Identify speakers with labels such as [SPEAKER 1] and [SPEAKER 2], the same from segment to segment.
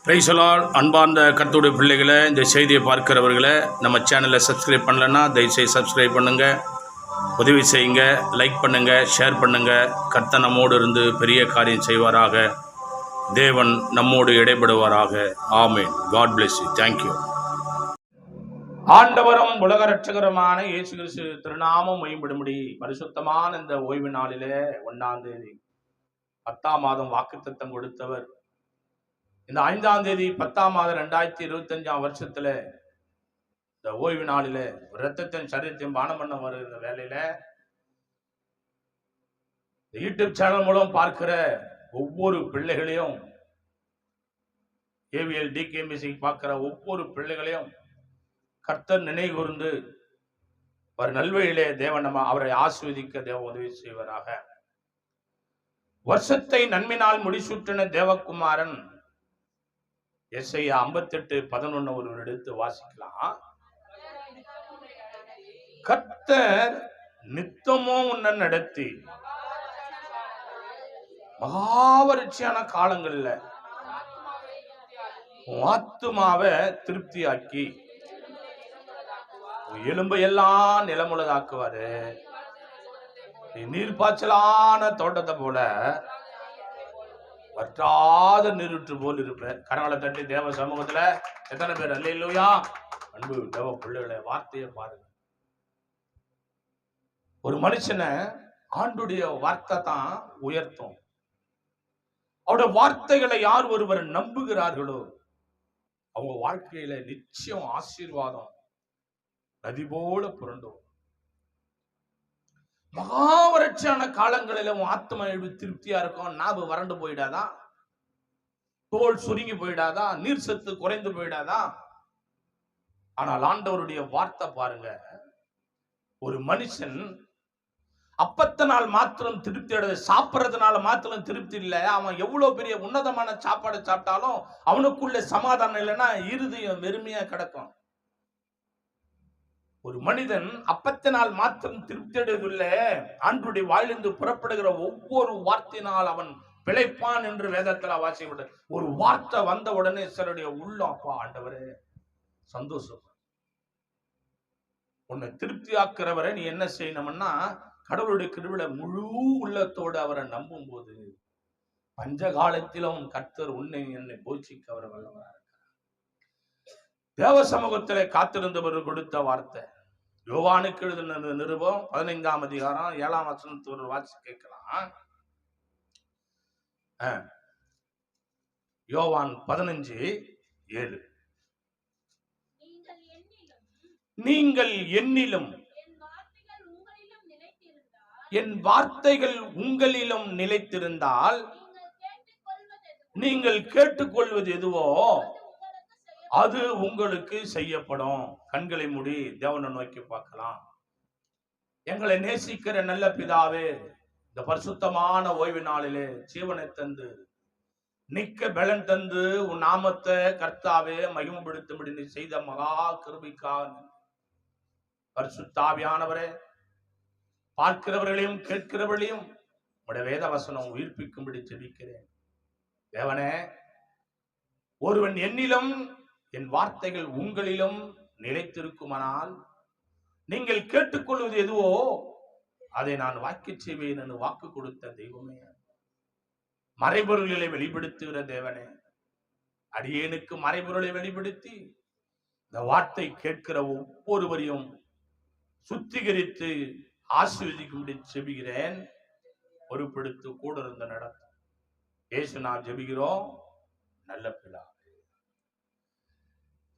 [SPEAKER 1] Praise the Lord. அன்பார்ந்த கர்த்தருடைய பிள்ளைகளை, இந்த செய்தியை பார்க்கிறவர்களை நம்ம சேனலை சப்ஸ்கிரைப் பண்ணலன்னா தயவுசெய்து சப்ஸ்கிரைப் பண்ணுங்கள், உதவி செய்யுங்க, லைக் பண்ணுங்கள், ஷேர் பண்ணுங்கள். கர்த்தர் நம்மோடு இருந்து பெரிய காரியம் செய்வாராக. தேவன் நம்மோடு இடைபடுவாராக. Amen. God bless you. Thank you. ஆண்டவரும் உலக ரட்சகருமான இயேசு கிறிஸ்து திருநாமம் மகிமைப்படும்படி பரிசுத்தமான இந்த ஓய்வு நாளிலே 1ஆம் தேதி 10ஆம் மாதம் வாக்குத்தத்தம் கொடுத்தவர் இந்த 5ஆம் தேதி 10ஆம் மாதம் 2025ஆம் வருஷத்துல இந்த ஓய்வு நாளில இரத்தத்தின் சரீரத்தையும் பானம் பண்ண வருகிற வேலையில யூடியூப் சேனல் மூலம் பார்க்கிற ஒவ்வொரு பிள்ளைகளையும், ஏவிஎல் டிகேமிசி பார்க்கிற ஒவ்வொரு பிள்ளைகளையும் கர்த்தர் நினைவு கூர்ந்து ஒரு நல்வழியிலே தேவன் அவரை ஆசீர்வதிக்க தேவ உதவி செய்வராக. வருஷத்தை நன்மையினால் முடிசூட்டின தேவகுமாரன் எஸ்ஐயா 58:11 ஒருவர் எடுத்து வாசிக்கலாம். கர்த்தர் நித்தமும் உன்னை நடத்தி மகாவரிச்சியான காலங்கள்ல ஆத்துமாவை திருப்தியாக்கி எலும்பை எல்லாம் நிலமுள்ளதாக்குவாரு. நீர்ப்பாய்ச்சலான தோட்டத்தை போல வற்றாத நீருற்று போல் இருப்பேன். கரங்களை தட்டி தேவ சமூகத்துல எத்தனை பேர் அல்லேலூயா? அன்பு தேவ பிள்ளைகளை, வார்த்தையை பாருங்க. ஒரு மனுஷனை ஆண்டுடைய வார்த்தை தான் உயர்த்தும். அவருடைய வார்த்தைகளை யார் ஒருவர் நம்புகிறார்களோ அவங்க வாழ்க்கையில நிச்சயம் ஆசீர்வாதம் நதி போல புரண்டும். மகாவரட்சியான காலங்களில ஆத்மா திருப்தியா இருக்கும். நாவு வறண்டு போயிடாதா? தோல் சுருங்கி போயிடாதா? நீர் சத்து குறைந்து போயிடாதா? ஆனால் ஆண்டவருடைய வார்த்தை பாருங்க, ஒரு மனுஷன் அப்பத்தினால் மாத்திரம் திருப்தி அடையாது, சாப்பிட்றதுனால மாத்திரம் திருப்தி இல்லை. அவன் எவ்வளவு பெரிய உன்னதமான சாப்பாடு சாப்பிட்டாலும் அவனுக்குள்ள சமாதானம் இல்லைன்னா இருதயம் வெறுமையா கிடக்கும். ஒரு மனிதன் அப்பத்தினால் மாத்திரம் திருப்தி அடைவதில்லை, ஆண்டவருடைய வாயிலிருந்து புறப்படுகிற ஒவ்வொரு வார்த்தையினால் அவன் பிழைப்பான் என்று வேதத்தில் வாசிக்கப்பட்டது. ஒரு வார்த்தை வந்த உடனே சிலருடைய உள்ளம், அப்பா ஆண்டவரே சந்தோஷம். உன்னை திருப்தியாக்குறவரை நீ என்ன செய்யணும்னா, கடவுளுடைய கிருபையில முழு உள்ளத்தோடு அவரை நம்பும் போது பஞ்ச காலத்திலும் கர்த்தர் உன்னை என்னை போஷிக்க அவர் வல்லவராக. தேவ சமூகத்திலே காத்திருந்தவர் கொடுத்த வார்த்தை யோவானுக்கு எழுதின நிருபம் 15ஆம் அதிகாரம் 7ஆம் வசனத்தோடு வாசி கேட்கலாம். யோவான் 15:7. நீங்கள் என்னிலும் என் வார்த்தைகள் உங்களிலும் நிலைத்திருந்தால் நீங்கள் கேட்டுக்கொள்வது எதுவோ அது உங்களுக்கு செய்யப்படும். கண்களை மூடி தேவனை நோக்கி பார்க்கலாம். எங்களை நேசிக்கிற நல்ல பிதாவே, இந்த பரிசுத்தமான ஓய்வு நாளிலே ஜீவனை தந்து நிக்க பலன் தந்து உன் நாமத்தை கர்த்தாவே மகிமைப்படுத்தும்படி நீ செய்த மகா கிருபைக்காக பரிசுத்த ஆவியானவரே, பார்க்கிறவர்களையும் கேட்கிறவர்களையும் உடைய வேத வசனம் உயிர்ப்பிக்கும்படி ஜெபிக்கிறேன். தேவனே, ஒருவன் என்னிலும் என் வார்த்தைகள் உங்களிலும் நிலைத்திருக்குமானால் நீங்கள் கேட்டுக்கொள்வது எதுவோ அதை நான் வாக்கு செய்வேன் என்று வாக்கு கொடுத்த தெய்வமே, மறைபொருள்களை வெளிப்படுத்துகிற தேவனே, அடியேனுக்கு மறைபொருளை வெளிப்படுத்தி இந்த வார்த்தை கேட்கிற ஒவ்வொருவரையும் சுத்திகரித்து ஆசீர்வதிக்கும்படி ஜெபிக்கிறேன். பொறுப்பெடுத்து கூட இருந்த நடத்தும் இயேசு நாம் ஜெபிக்கிறோம் நல்ல பிதாவே.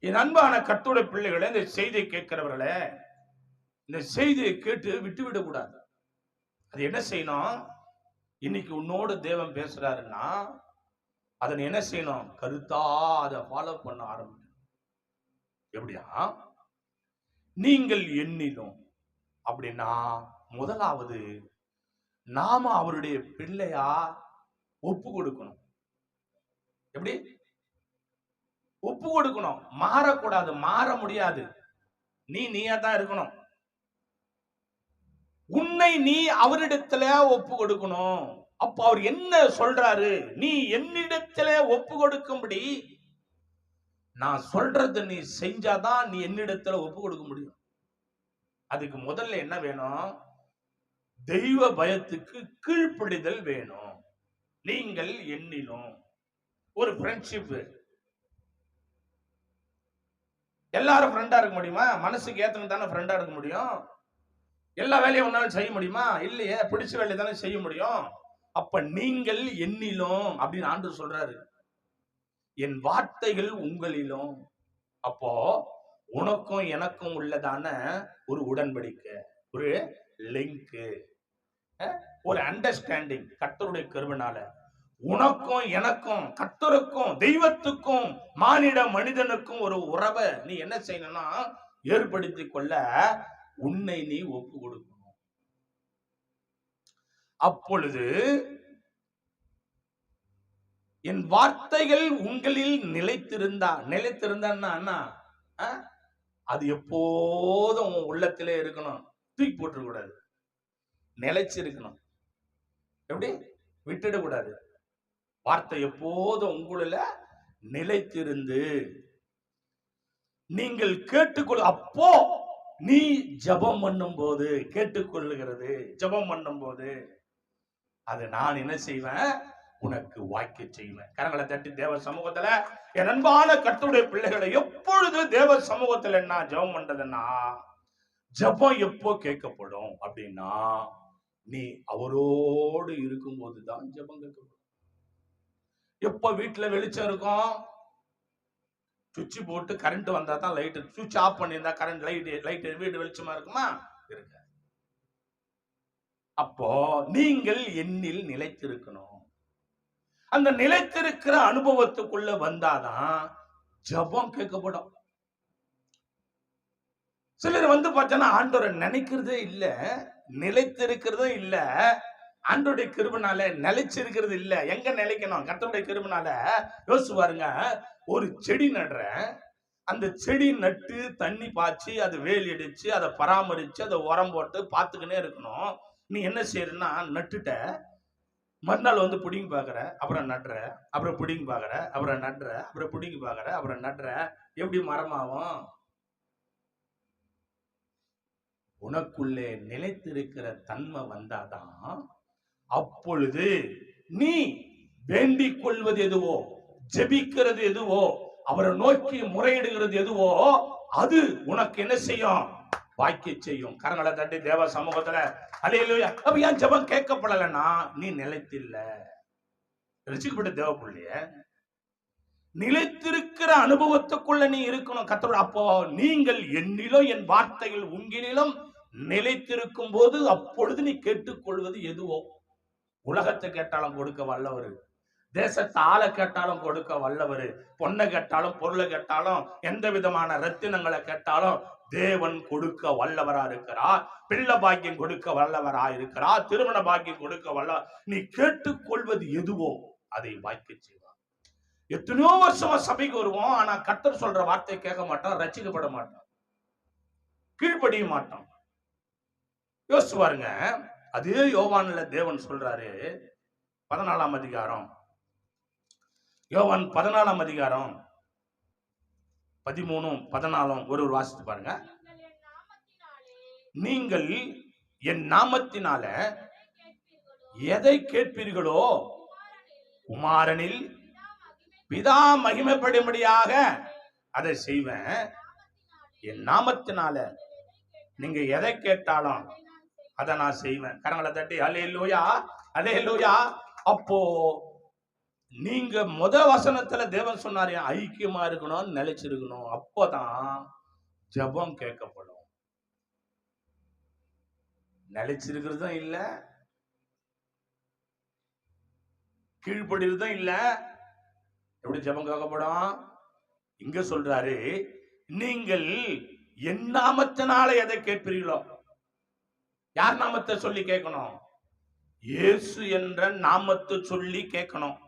[SPEAKER 1] என் அன்பான கர்த்தருடைய பிள்ளைகளே, இந்த செய்தியை கேட்கிறவர்களே, இந்த செய்தியை கேட்டு விட்டுவிடக் கூடாது. அது என்ன செய்யணும்? இன்னைக்கு உன்னோடு தேவன் பேசுறாருன்னா அதனை என்ன செய்யணும்? கருத்தா அதை ஃபாலோ பண்ண ஆரம்பிக்கணும். எப்படியா? நீங்கள் என்னிலும் அப்படின்னா முதலாவது நாம அவருடைய பிள்ளையா ஒப்பு கொடுக்கணும். எப்படி ஒப்பு கொடுக்கணும்? மாறக்கூடாது, மாற முடியாது. நீயா தான் இருக்கணும். உன்னை நீ அவரிடத்துல ஒப்பு கொடுக்கணும். அப்ப அவர் என்ன சொல்றாரு? நீ என்னிடத்துல ஒப்பு கொடுக்கும்படி நான் சொல்றது நீ செஞ்சாதான் நீ என்னிடத்துல ஒப்பு கொடுக்க முடியும். அதுக்கு முதல்ல என்ன வேணும்? தெய்வ பயத்துக்கு கீழ்ப்படிதல் வேணும். நீங்கள் என்னிலும் ஒரு ஃப்ரெண்ட்ஷிப். எல்லாரும் ஃப்ரெண்டா இருக்க முடியுமா? மனசுக்கு ஏத்தவங்க தானே ஃப்ரெண்டா இருக்க முடியும். எல்லா வேலையும் உன்னால செய்ய முடியுமா? இல்லையே. பிடிச்ச வேலையை தானே செய்ய முடியும். அப்ப நீங்கள் என்னிலும் அப்படின்னு ஆண்டவர் சொல்றாரு. என் வார்த்தைகள் உங்களிலும். அப்போ உனக்கும் எனக்கும் உள்ளதான ஒரு உடன்படிக்கை, ஒரு லிங்க், ஒரு அண்டர்ஸ்டாண்டிங் கர்த்தருடைய கிருபைனால உனக்கும் எனக்கும் கர்த்தருக்கும் தெய்வத்துக்கும் மானிட மனிதனுக்கும் ஒரு உறவை நீ என்ன செய்யணும்னா ஏற்படுத்தி கொள்ள உன்னை நீ ஒப்பு கொடுக்கணும். அப்பொழுது என் வார்த்தைகள் உங்களில் நிலைத்திருந்தா அது எப்போதும் உள்ளத்திலே இருக்கணும். தூக்கி போட்டுற கூடாது. நிலைச்சிருக்கணும். எப்படி? விட்டுடக்கூடாது. வார்த்தை எப்போதும் உங்களுல நிலைத்திருந்து நீங்கள் கேட்டுக்கொள். அப்போ நீ ஜெபம் பண்ணும் போது, கேட்டுக்கொள்ளுகிறது ஜெபம் பண்ணும் போது அது நான் என்ன செய்வேன்? உனக்கு வாய்க்க செய்வேன். கரங்களை தட்டி தேவ சமூகத்துல என் அன்பான கர்த்தருடைய பிள்ளைகளை எப்பொழுது தேவ சமூகத்துல நான் ஜெபம் பண்றதுன்னா, ஜெபம் எப்போ கேட்கப்படும் அப்படின்னா நீ அவரோடு இருக்கும் போதுதான் ஜெபம் கேட்கப்படும். எப்ப வீட்டுல வெளிச்சம் இருக்கும்? சுவிட்ச் போட்டு கரண்ட் வந்தா தான் லைட். சுவிட்ச் ஆஃப் பண்ணியிருந்தா கரண்ட் லைட் வீடு வெளிச்சமா இருக்குமா? இருக்க. அப்போ நீங்கள் என்னில் நிலைத்திருக்கணும். அந்த நிலைத்திருக்கிற அனுபவத்துக்குள்ள வந்தாதான் ஜெபம் கேட்கப்படும். சிலர் பார்த்தா ஆண்டவரை நினைக்கிறதே இல்ல, நிலைத்திருக்கிறதும் இல்ல, ஆண்டவருடைய கிருபைனால நிலைச்சிருக்கிறது இல்ல. எங்க நிலைக்கணும்? கர்த்தருடைய கிருபைனால. யோசிச்சு பாருங்க, ஒரு செடி நடுற, அந்த செடி நட்டு தண்ணி பாய்ச்சி அது வேலி அடிச்சு அதை பராமரிச்சு அதை உரம் போட்டு பார்த்துக்கினே இருக்கணும். நீ என்ன செய்யறன்னா, நட்டுட்ட, மறுநாள் பிடிங்கி பாக்குற, அப்புறம் நடுற, அப்புறம் பிடிங்கி பாக்குற, அப்புறம் நடுற, அப்புறம் பிடிங்கி பாக்குற, அப்புறம் நடுற. எப்படி மரமாகும்? உனக்குள்ளே நிலைத்திருக்கிற தன்மை வந்தாதான் அப்பொழுது நீ வேண்டிக் கொள்வது எதுவோ, ஜெபிக்கிறது எதுவோ, அவரை நோக்கி முறையிடுகிறது எதுவோ அது உனக்கு என்ன செய்யும்? வாய்க்க செய்யும். கரங்களை தட்டி தேவ சமூகத்துல அல்லேலூயா. அப்ப ஏன் ஜெபம் கேட்கப்படலைன்னா நீ நிலைத்தில்ல. ரட்சிக்கப்பட்ட தேவ பிள்ளைய நிலைத்திருக்கிற அனுபவத்துக்குள்ள நீ இருக்கணும் கர்த்தரோட. அப்போ நீங்கள் என்னிலும் என் வார்த்தைகள் உங்களிலும் நிலைத்திருக்கும் போது அப்பொழுது நீ கேட்டுக்கொள்வது எதுவோ. உலகத்தை கேட்டாலும் கொடுக்க வல்லவர், தேசத்தை ஆள கேட்டாலும் கொடுக்க வல்லவர், பொண்ணை கேட்டாலும் பொருளை கேட்டாலும் எந்த விதமான ரத்தினங்களை கேட்டாலும் தேவன் கொடுக்க வல்லவரா இருக்கிறார். பிள்ளை பாக்கியம் கொடுக்க வல்லவரா இருக்கிறார். திருமண பாக்கியம் கொடுக்க வல்ல. நீ கேட்டுக்கொள்வது எதுவோ அதை வாய்க்க செய்வார். எத்தனையோ வருஷமா சபைக்கு வருவோம், ஆனா கர்த்தர் சொல்ற வார்த்தையை கேட்க மாட்டோம், ரட்சிக்கப்பட மாட்டோம், கீழ்ப்படிய மாட்டோம். யோசிச்சு பாருங்க. அதே யோவான்ல தேவன் சொல்றாரு, 14ஆம் அதிகாரம், யோவான் 14ஆம் அதிகாரம் 13, 14 ஒரு வாசித்து பாருங்க. நீங்கள் என் நாமத்தினால எதை கேட்பீர்களோ குமாரனில் பிதா மகிமைப்படும்படியாக அதை செய்வேன். என் நாமத்தினால நீங்க எதை கேட்டாலும் அதை நான் செய்வேன். கரங்களை தட்டி அல்லேலூயா, அல்லேலூயா. அப்போ நீங்க வசனத்துல தேவன் சொன்னாரு, ஐக்கியமா இருக்கணும், நிலைச்சிருக்கணும். அப்போதான் ஜெபம் கேட்கப்படும். நிலைச்சிருக்கிறதும் இல்ல, கீழ்படுறதும் இல்ல, எப்படி ஜெபம் கேட்கப்படும்? இங்க சொல்றாரு, நீங்கள் என் நாமத்தினால எதை கேட்பீர்களோ. யார் நாமத்தை சொல்லி கேட்கணும்? இயேசு என்ற நாமத்தை சொல்லி கேட்கணும்.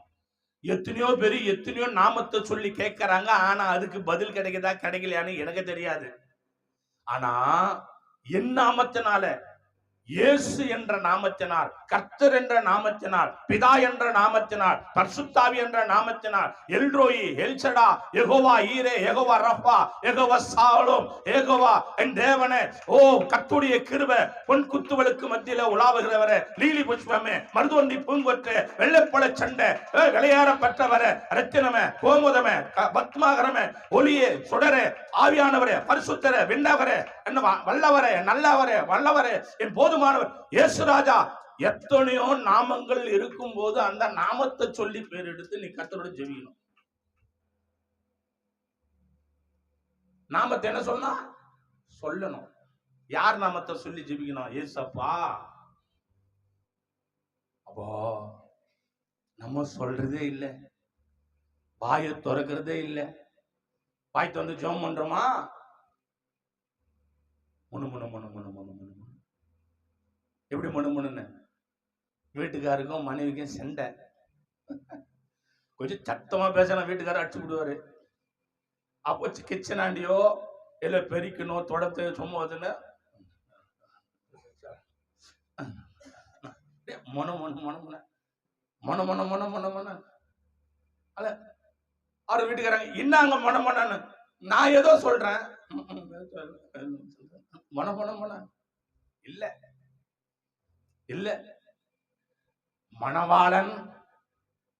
[SPEAKER 1] எத்தனையோ பேர் எத்தனையோ நாமத்தை சொல்லி கேட்கறாங்க, ஆனா அதுக்கு பதில் கிடைக்குதா கிடைக்கலையான்னு எனக்கு தெரியாது. ஆனா என் நாமத்தினால இயேசு என்ற நாமத்தினால், கர்த்தர் என்ற நாமத்தினால், பிதா என்ற நாமத்தினால், பரிசுத்தாவி என்ற நாமத்தினால், எல்ரோயி, எல்சடா, யெகோவா ஈரே, யெகோவா ரப்பா, யெகோவா சாலோம், யெகோவா என் தேவனே, ஓ கர்த்தருடைய கிருபை, பொன் குத்துவலுக்கு மத்தியில உலாவுகிறவரே, லீலி புஷ்பமே, மருதுவண்டி பூங்கொற்று, வெள்ளைப்பழ சண்டை, விளையாடப்பட்டவரே, ரத்தினமே, கோமுதமே, பத்மாகரமே, ஒளியே, சுடரே, ஆவியானவரே, பரிசுத்தரே, விண்ணவரே, வல்லவரே, நல்லவரே, வல்லவரே, என் போதுமானவர் இயேசு ராஜா. எத்தனையோ நாமங்கள் இருக்கும் போது அந்த நாமத்தை சொல்லி பேர் எடுத்து நீ கர்த்தரோட ஜெபிக்கணும். நாமத்தை என்ன சொன்னா சொல்லணும். யார் நாமத்தை சொல்லி ஜெபிக்கணும்? ஏசப்பா. அப்போ நம்ம சொல்றதே இல்லை, வாயை திறக்கிறதே இல்லை. வாய் திறந்து ஜெபம் பண்றோமா? முணு முணு முணு முணு முணு முணு. எப்படி முணுமுணுன்னு? வீட்டுக்காருக்கும் மனைவிக்கும் சண்டை. கொஞ்சம் சத்தமா பேசணும், வீட்டுக்காரர் அடிச்சு விடுவாரு. அப்போ கிச்சனாண்டியோ இல்ல பெருக்கணும், தொடத்து சும்மாதுன்னு மொன மொன மொன மொன மொன மொன மொன மொன மொன. அல்ல அவரு வீட்டுக்காரங்க இன்னாங்க மொன மொனன்னு. நான் ஏதோ சொல்றேன், மொன மொன மொன. இல்ல இல்ல, மணவாளன்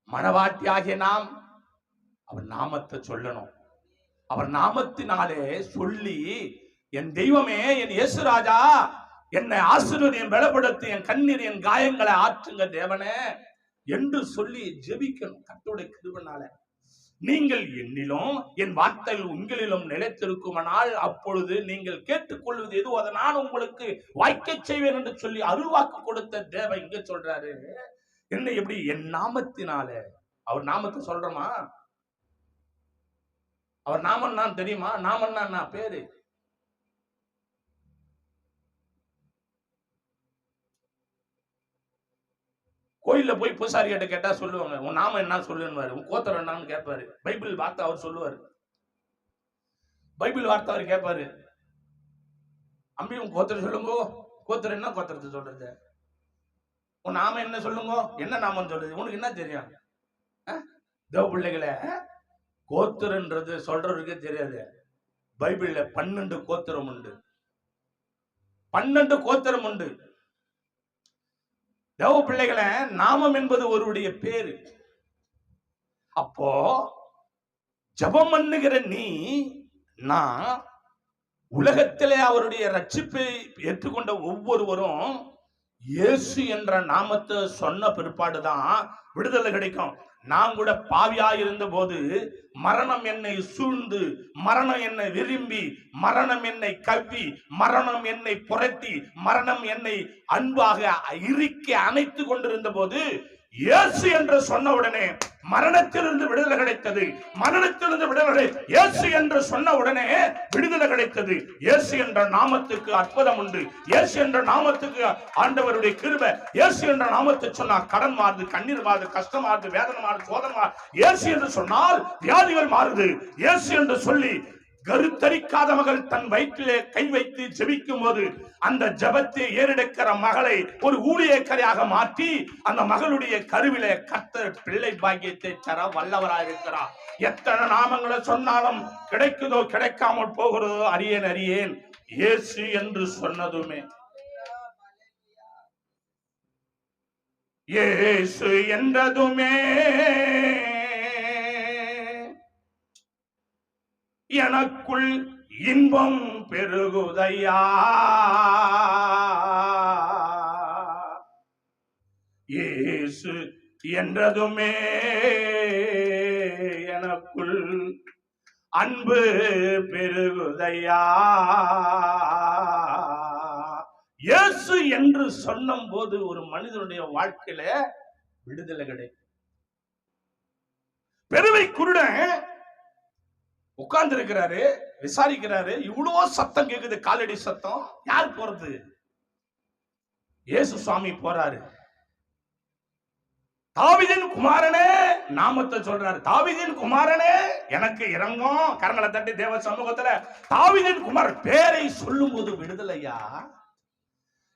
[SPEAKER 1] மணவாட்டியாகிய நாம் அவர் நாமத்தை சொல்லணும். அவர் நாமத்தினாலே சொல்லி, என் தெய்வமே, என் இயேசு ராஜா, என்னை ஆசீர்வதியும், பலப்படுத்தி, என் கண்ணீர், என் காயங்களை ஆற்றுங்க தேவனே என்று சொல்லி ஜெபிக்கணும். கர்த்தருடைய கிருபையினால நீங்கள் என்னிலும் என் வார்த்தைகள் உங்களிலும் நிலைத்திருக்குமானால் அப்பொழுது நீங்கள் கேட்டுக்கொள்வது எதுவோ அதை நான் உங்களுக்கு வாய்க்க செய்வேன் என்று சொல்லி அருள்வாக்கு கொடுத்த தேவன் இங்க சொல்றாரு. என்ன எப்படி? என் நாமத்தினால. அவர் நாமத்தை சொல்றோமா? அவர் நாமம் நான் தெரியுமா? நாமன்னா பேரு. கோயில்ல போய் பூசாரி கிட்ட கேட்டா சொல்லுவாங்க, உன் நாமம் என்ன சொல்லுவாரு, உன் கோத்திரம் என்னன்னு கேட்பாரு. பைபிள் வார்த்தை அவர் சொல்லுவாரு. பைபிள் வார்த்தை அவர் கேட்பாரு. அம்பி உன் கோத்திரம் சொல்லுங்க. கோத்திரம் என்ன கோத்திரத்தை சொல்றது? உன் நாமம் என்ன சொல்லுங்க. என்ன நாமம் சொல்றது? உனக்கு என்ன தெரியும்? தேவ பிள்ளைகளை, கோத்திரன்றது சொல்றதுக்கே தெரியாது. பைபிள்ல 12 கோத்திரம் உண்டு. 12 கோத்திரம் உண்டு. தேவ பிள்ளைகளை, நாமம் என்பது ஒருவருடைய பேரு. அப்போ ஜெபம் பண்ணுகிற நீ, நான், உலகத்திலே அவருடைய ரட்சிப்பை ஏற்றுக்கொண்ட ஒவ்வொருவரும் இயேசு என்ற நாமத்தை சொன்ன பிற்பாடுதான் விடுதலை கிடைக்கும். நான் கூட பாவியா இருந்த போது மரணம் என்னை சூழ்ந்து, மரணம் என்னை விரும்பி, மரணம் என்னை கவ்வி, மரணம் என்னை புரட்டி, மரணம் என்னை அன்பாக இறுக்கி அணைத்து கொண்டிருந்த போது இயேசு என்று சொன்ன உடனே மரணத்திலிருந்து விடுதலை கிடைத்தது. மரணத்திலிருந்து விடுதலை இயேசு என்று சொன்ன உடனே விடுதலை கிடைத்தது. இயேசு என்ற நாமத்துக்கு அற்புதம் உண்டு. இயேசு என்ற நாமத்துக்கு ஆண்டவருடைய கிருபை. இயேசு என்ற நாமத்தை சொன்னா கடன் மாறுது, கண்ணீர் மாறுது, கஷ்டம் மாறுது, வேதனை மாறுது, சோதனை மாறுது. இயேசு என்று சொன்னால் வியாதிகள் மாறுது. இயேசு என்று சொல்லி கருத்தரிக்காத மகள் தன் வயிற்றிலே கை வைத்து ஜெபிக்கும் போது அந்த ஜெபத்தை ஏறெடுக்கிற மகளை ஒரு ஊழியக்காரியாக மாற்றி அந்த மகளுடைய கருவிலே கர்த்தர் பிள்ளை பாக்கியத்தை தர வல்லவராயிருக்கிறார். எத்தனை நாமங்களை சொன்னாலும் கிடைக்குதோ கிடைக்காமல் போகிறதோ அறியேன் அறியேன். இயேசு என்று சொன்னதுமே, இயேசு என்றதுமே எனக்குள் இன்பம் பெருகுதையா. இயேசு என்றதுமே எனக்குள் அன்பு பெருகுதையா. இயேசு என்று சொன்னும் போது ஒரு மனிதனுடைய வாழ்க்கையில விடுதலை கிடைக்கும். பெருமை குருடன் உட்கார்ந்து இருக்கிறாரு, விசாரிக்கிறாரு. இவ்வளவு சத்தம் கேக்குது, காலடி சத்தம். யார் போறது? இயேசு சுவாமி போறாரு. தாவீதின் குமாரனே நாமத்தை சொல்றாரு. தாவீதின் குமாரனே எனக்கு இரங்கும். கரங்களை தட்டி தேவ சமூகத்துல தாவீதின் குமாரன் பேரை சொல்லும் போது விடுதலையா.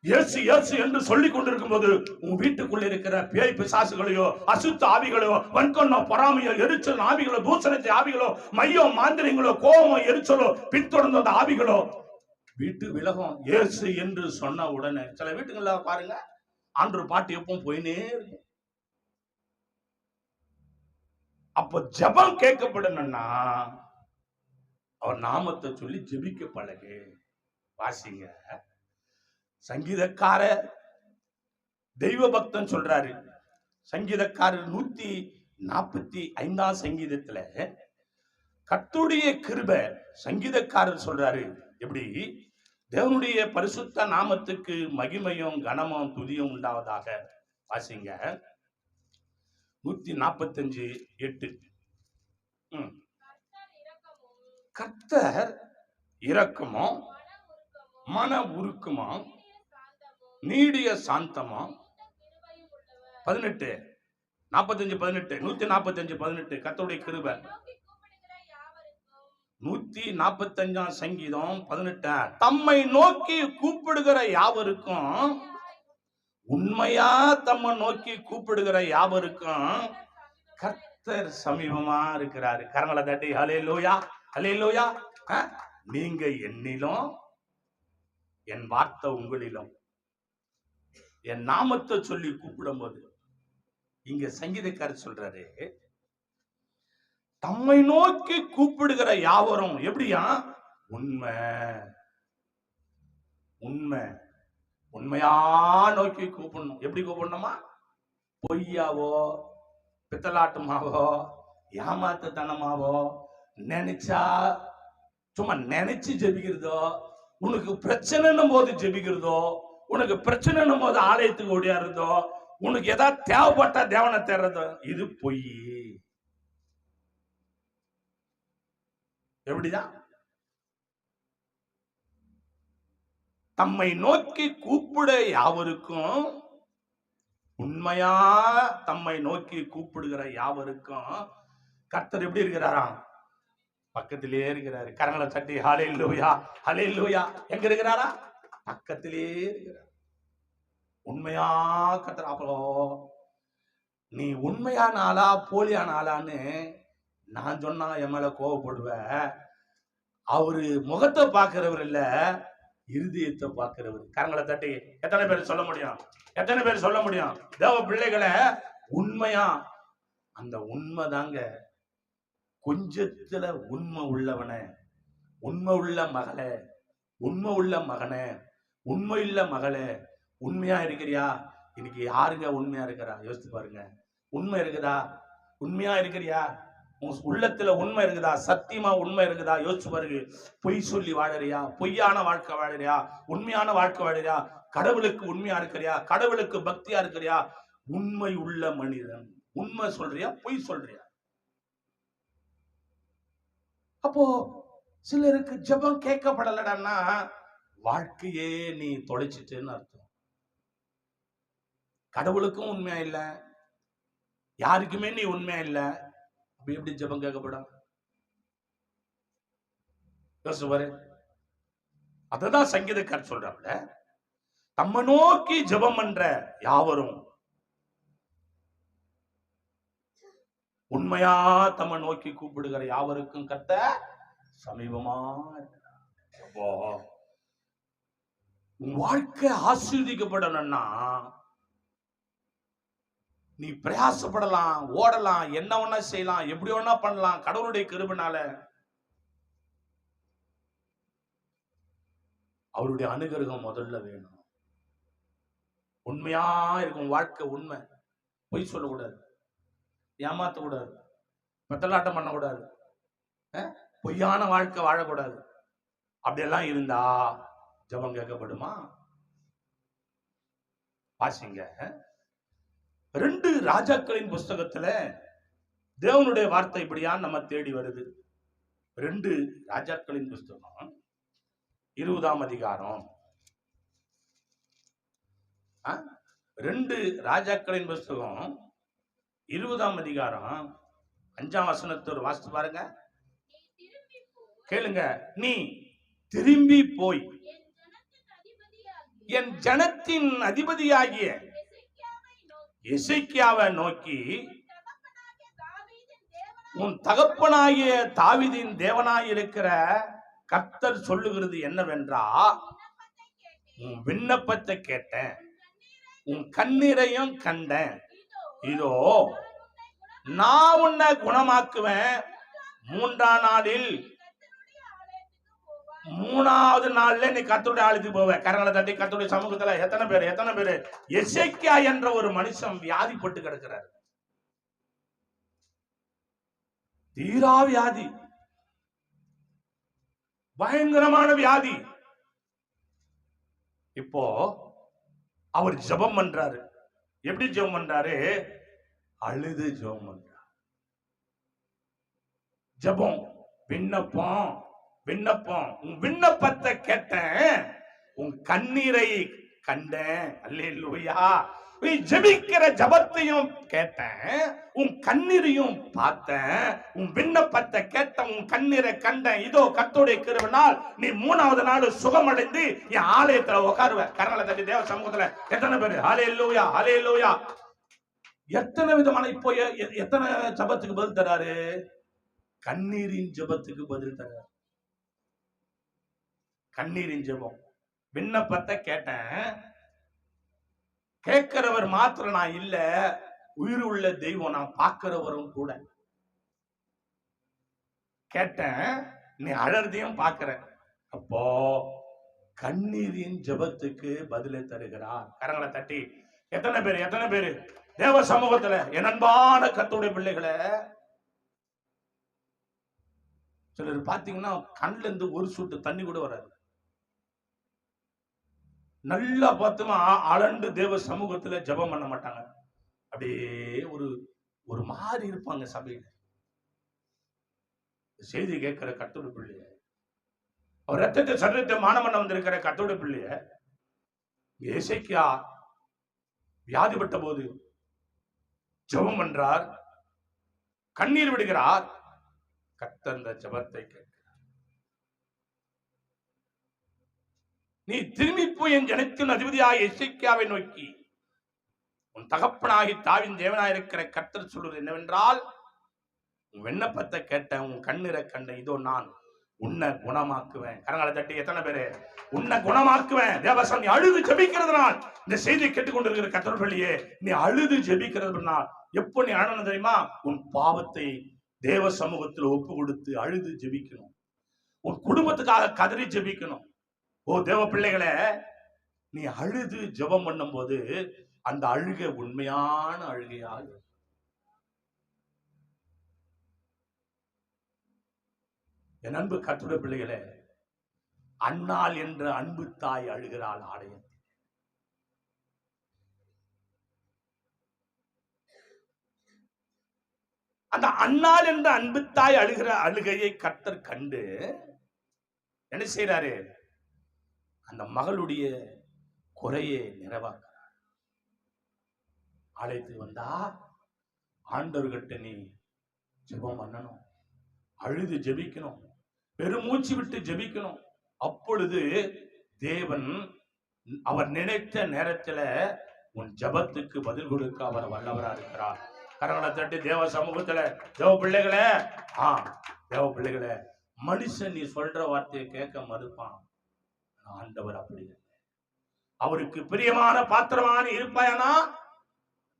[SPEAKER 1] இயேசு இயேசு என்று சொல்லிக் கொண்டிருக்கும் போது உன் வீட்டுக்குள்ள இருக்கிற பேய் பிசாசுகளையோ அசுத்த ஆவிகளையோ வன்கொன்னோ பொறாமையோ எரிச்சல் ஆவிகளோ தூசணத்தை ஆவிகளோ மையோ மாந்திரிகளோ கோபமோ எரிச்சலோ பின்தொடர்ந்த அந்த ஆவிகளோ வீட்டு விலகும். இயேசு என்று சொன்ன உடனே சில வீட்டுகள்ல பாருங்க ஆண்டவர் பாட்டு எப்பவும் போயினே இருக்கும். அப்ப ஜெபம் கேட்கப்படணும்னா அவர் நாமத்தை சொல்லி ஜெபிக்க பழகு. வாசிங்க. சங்கீதக்கார தெய்வ பக்தன் சொல்றாரு. சங்கீதக்காரர் 145 சங்கீதத்துல கர்த்தருடைய கிருபை சங்கீதக்காரர் சொல்றாரு. எப்படி? தேவனுடைய பரிசுத்த நாமத்துக்கு மகிமையும் கனமும் துதியும் உண்டாவதாக. வாசிங்க. 145:8. கர்த்தர் இரக்கமும் மன உருக்கமும் நீடிய சாந்தமும் 18 45 145:18 கர்த்தருடைய கிருபை. 145 சங்கீதம் 18 தம்மை நோக்கி கூப்பிடுகிற யாவருக்கும், உண்மையா தம்மை நோக்கி கூப்பிடுகிற யாவருக்கும் கர்த்தர் சமீபமா இருக்கிறாரு. கரங்களை தட்டி ஹல்லேலூயா ஹல்லேலூயா. நீங்க என்னிலும் என் வார்த்தை உங்களிலும் என் நாமத்தை சொல்லி கூப்பிடும் போது இங்க சங்கீதக்காரர் சொல்றாரு தம்மை நோக்கி கூப்பிடுகிற யாவரும் எப்படியா? உண்மை உண்மை உண்மையா நோக்கி கூப்பிடணும். எப்படி கூப்பிடணுமா? பொய்யாவோ பித்தலாட்டமாவோ ஏமாத்தனமாவோ நினைச்சா சும்மா நினைச்சு ஜெபிக்கிறதோ, உனக்கு பிரச்சனைன்னும் போது ஜெபிக்கிறதோ, உனக்கு பிரச்சனைன்னும் போது ஆலயத்துக்கு ஓடியாருதோ, உனக்கு ஏதாவது தேவைப்பட்டா தேவனை தேடுறதோ, இது பொய். எப்படிதான்? தம்மை நோக்கி கூப்பிட யாவருக்கும், உண்மையா தம்மை நோக்கி கூப்பிடுகிற யாவருக்கும் கர்த்தர் எப்படி இருக்கிறாராம்? பக்கத்திலே இருக்கிறாரு. கரங்களை தட்டி ஹல்லேலூயா ஹல்லேலூயா. எங்க இருக்கிறாரா? பக்கத்திலே இருக்கிறார். உண்மையா கர்த்தர். அப்புறம் நீ உண்மையான ஆளா போலியான ஆளான்னு நான் சொன்னா என் மேல கோவப்படுவ. அவரு முகத்தை பார்க்கிறவர் இல்ல, இருதயத்தை பார்க்கிறவர். கரங்களை தட்டி எத்தனை பேர் சொல்ல முடியும்? எத்தனை பேர் சொல்ல முடியும்? தேவ பிள்ளைகளை உண்மையா, அந்த உண்மை தாங்க. கொஞ்சத்துல உண்மை உள்ளவனே, உண்மை உள்ள மகளே, உண்மை உள்ள மகனே, உண்மை உள்ள மகளே, உண்மையா இருக்கிறியா? இன்னைக்கு யாருங்க உண்மையா இருக்கிறா? யோசித்து பாருங்க. உண்மை இருக்குதா? உண்மையா இருக்கிறியா? உன் உள்ளத்துல உண்மை இருக்குதா? சத்தியமா உண்மை இருக்குதா? யோசிச்சு பாருங்க. பொய் சொல்லி வாழறியா? பொய்யான வாழ்க்கை வாழறியா? உண்மையான வாழ்க்கை வாழறியா? கடவுளுக்கு உண்மையா இருக்கிறியா? கடவுளுக்கு பக்தியா இருக்கிறியா? உண்மை உள்ள மனிதன். உண்மை சொல்றியா? பொய் சொல்றியா? அப்போ சிலருக்கு ஜெபம் கேட்கப்படலடா, வாழ்க்கையே நீ தொலைச்சிட்டுன்னு அர்த்தம். கடவுளுக்கும் உண்மையா இல்ல, யாருக்குமே நீ உண்மையா இல்ல. அப்ப எப்படி ஜெபம் கேட்கப்படும்? யோசிச்சு பாரு. அததான் சங்கீதக்காரர் சொல்றாப்ல, தம்மை நோக்கி ஜெபம் பண்ற யாவரும், உண்மையா தம்மை நோக்கி கூப்பிடுகிற யாவருக்கும் கர்த்தர் சமீபமா. உன் வாழ்க்கை ஆசீர்வதிக்கப்படணும்னா நீ பிரயாசப்படலாம், ஓடலாம், என்ன வேணா செய்யலாம், எப்படி வேணா பண்ணலாம். கடவுளுடைய கிருபைனால அவருடைய அனுகிரகம் முதல்ல வேணும். உண்மையா இருக்கும் வாழ்க்கை. உண்மை, பொய் சொல்லக்கூடாது, ஏமாத்த கூடாது, பித்தலாட்டம் பண்ணக்கூடாது, பொய்யான வாழ்க்கை வாழக்கூடாது. அப்படியெல்லாம் இருந்தா ஜெபம் கேட்கப்படுமா? வாசிங்க. 2 ராஜாக்களின் புஸ்தகத்துல தேவனுடைய வார்த்தை இப்படியா நம்ம தேடி வருது. 2 ராஜாக்களின் புஸ்தகம் 20ஆம் அதிகாரம். 2 ராஜாக்களின் புஸ்தகம் 20ஆம் அதிகாரம் 5ஆம் வசனத்தை வாசித்து பாருங்க. கேளுங்க. நீ திரும்பி போய் என் ஜனத்தின் அதிபதியாகிய எசேக்கியாவை நோக்கி, உன் தகப்பனாகிய தாவீதின் தேவனாய் இருக்கிற கர்த்தர் சொல்லுகிறது என்னவென்றா, உன் விண்ணப்பத்தை கேட்டேன், உன் கண்ணீரையும் கண்டேன். இதோ நான் உன்னை குணமாக்குவேன். 3ஆம் நாளில் 3வது நாள்ல நீ கர்த்தருடைய ஆலயத்துக்கு போவ. கரங்களை தட்டி கர்த்தருடைய சமூகத்துல எத்தனை பேரு எசேக்கியா என்ற ஒரு மனுஷன் வியாதிப்பட்டு கிடக்கிறார். தீரா வியாதி, பயங்கரமான வியாதி. இப்போ அவர் ஜெபம் பண்றாரு. எப்படி ஜெபம் பண்றாரு? அழுது ஜெபம் பண்றாரு. ஜெபம், விண்ணப்பம், விண்ணப்பம். உன் விண்ணப்பத்தை கேட்டேன், உன் கண்ணீரை கண்டேன். அல்லேலூயா. நீ ஜெபிக்கிற ஜெபத்தையும் கேட்டேன், உன் கண்ணீரையும் பார்த்தேன். உன் விண்ணப்பத்தை கேட்ட, உன் கண்ணீரை கண்டேன். இதோ கர்த்தருடைய கிருபையினால் நீ 3வது நாள் சுகமடைந்து என் ஆலயத்துல உட்காருவ. கரங்களை தட்டி தேவ சமூகத்துல எத்தனை பேரு ஹல்லேலூயா, ஹல்லேலூயா. எத்தனை விதமான இப்போ எத்தனை ஜெபத்துக்கு பதில் தராரு? கண்ணீரின் ஜெபத்துக்கு பதில் தராரு. கண்ணீரின் ஜெபம். விண்ணப்பத்தை கேட்டேன், கேட்கிறவர் மாத்திரம் நான் இல்ல, உயிர் உள்ள தெய்வம், நான் பார்க்கிறவரும் கூட. கேட்டேன், நீ அழறதையும் பார்க்கிறேன். அப்போ கண்ணீரின் ஜெபத்துக்கு பதிலை தருகிறார். கரங்களை தட்டி எத்தனை பேரு தேவ சமூகத்துல என் அன்பான கர்த்தருடைய பிள்ளைகளை, சிலர் பாத்தீங்கன்னா கண்ணுல இருந்து ஒரு சொட்டு தண்ணி கூட வராது. நல்லா பார்த்தோமா அலண்டு தேவ சமூகத்துல ஜெபம் பண்ண மாட்டாங்க. அப்படியே ஒரு மாதிரி இருப்பாங்க சபையில. செய்தி கேட்கிற கர்த்தருடைய பிள்ளைய, அவர் ரத்தத்தை சரீரத்தை மானம் பண்ண வந்திருக்கிற கர்த்தருடைய பிள்ளைய, எசேக்கியா வியாதிப்பட்ட போது ஜெபம் பண்றார், கண்ணீர் விடுகிறார். கர்த்தர் அந்த ஜெபத்தை கேட்கிறார். நீ திரும்பி போய் என் ஜனத்தின் அதிபதியாகிய எசேக்கியாவை நோக்கி, உன் தகப்பனாகி தாவீதின் தேவனாயிருக்கிற கர்த்தர் சொல்வது என்னவென்றால், உன் விண்ணப்பத்தை கேட்டேன், உன் கண்ணீரை கண்டேன். இதோ நான் உன்னை குணமாக்குவேன். கரங்களை தட்டி எத்தனை பேரு உன்னை குணமாக்குவேன். தேவசம், நீ அழுது ஜெபிக்கிறதுனால், இந்த செய்தியை கேட்டுக்கொண்டிருக்கிற கர்த்தர்களே, நீ அழுது ஜெபிக்கிறதுனால் எப்போ நீ அழணும் தெரியுமா? உன் பாவத்தை தேவ சமூகத்தில் ஒப்பு கொடுத்து அழுது ஜெபிக்கணும். உன் குடும்பத்துக்காக கதறி ஜெபிக்கணும். ஓ தேவ பிள்ளைகளை, நீ அழுது ஜெபம் பண்ணும் போது அந்த அழுகை உண்மையான அழுகையாக. என் அன்பு கர்த்தருடைய பிள்ளைகளே, அன்னாள் என்ற அன்பு தாய் அழுகிறாள் ஆலயத்தில். அந்த அன்னாள் என்ற அன்பு தாய் அழுகிற அழுகையை கர்த்தர் கண்டு என்ன செய்யறாரு? அந்த மகளுடைய குறையை நிறைவாக்குறார். ஆலயத்துக்கு வந்தா ஆண்டவர்கிட்ட நீ ஜெபம் பண்ணணும், அழுது ஜெபிக்கணும், பெருமூச்சு விட்டு ஜெபிக்கணும். அப்பொழுது தேவன் அவர் நினைத்த நேரத்துல உன் ஜெபத்துக்கு பதில் கொடுக்க அவர் வல்லவரா இருக்கிறார். கரங்களை தட்டி தேவ சமூகத்துல தேவ பிள்ளைகளே, தேவ பிள்ளைகளே, மனுஷன் நீ சொல்ற வார்த்தையை கேட்க மறுப்பான். ஆண்டவர் அப்படி இல்லை. அவருக்கு பிரியமான பாத்திரமான இருப்பாயனா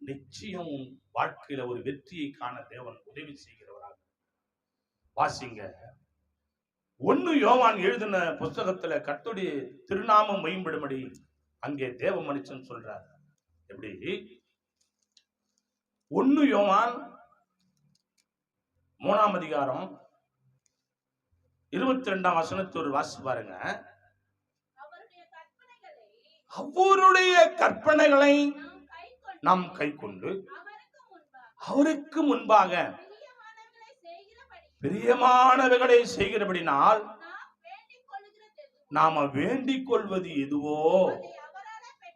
[SPEAKER 1] நிச்சயம் வாழ்க்கையில ஒரு வெற்றியை காண தேவன் உதவி செய்கிறவராக. வாசிங்க, 1 யோவான் எழுதின புஸ்தகத்துல கர்த்தருடைய திருநாமம் மகிமைப்படும்படி அங்கே தேவ மனுஷன் சொல்றார். எப்படி? 1 யோவான் 3ஆம் அதிகாரம் 22ஆம் வசனத்தை ஒரு வாசி பாருங்க. அவருடைய கற்பனைகளை நாம் கைக்கொண்டு அவருக்கு முன்பாக பிரியமானவைகளை செய்கிறபடினால் நாம வேண்டிக் கொள்வது எதுவோ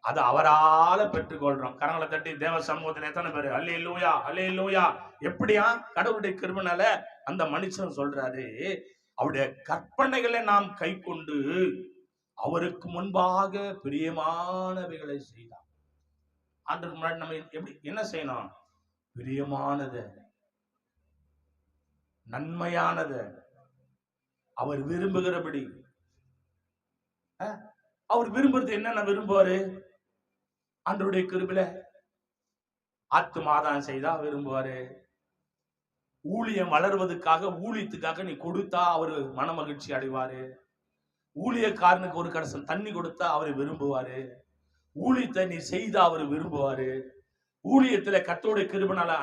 [SPEAKER 1] அது அவரால பெற்றுக்கொள்றோம். கரங்களை தட்டி தேவ சமூகத்தில் எத்தனை பேரு அல்லேலூயா, அல்லேலூயா. எப்படியா? கடவுளுடைய கிருபையால அந்த மனுஷன் சொல்றாரு, அவருடைய கற்பனைகளை நாம் கை கொண்டு அவருக்கு முன்பாக பிரியமானவைகளை செய்தார். ஆண்டுக்கு முன்னாடி நம்ம எப்படி என்ன செய்யணும்? பிரியமானது, நன்மையானது, அவர் விரும்புகிறபடி. அவர் விரும்புறது என்னென்ன விரும்புவாரு? ஆண்டவருடைய கிருபையில ஆத்துமாதான் செய்தா விரும்புவாரு. ஊழியம் வளர்வதற்காக, ஊழியத்துக்காக நீ கொடுத்தா அவரு மன மகிழ்ச்சி அடைவாரு. ஊழியக்காரனுக்கு ஒரு கடைசல் தண்ணி கொடுத்தா அவரை விரும்புவாரு. ஊழியத்தை நீ செய்தா அவரு விரும்புவாரு. ஊழியத்துல கர்த்தருடைய கிருபையால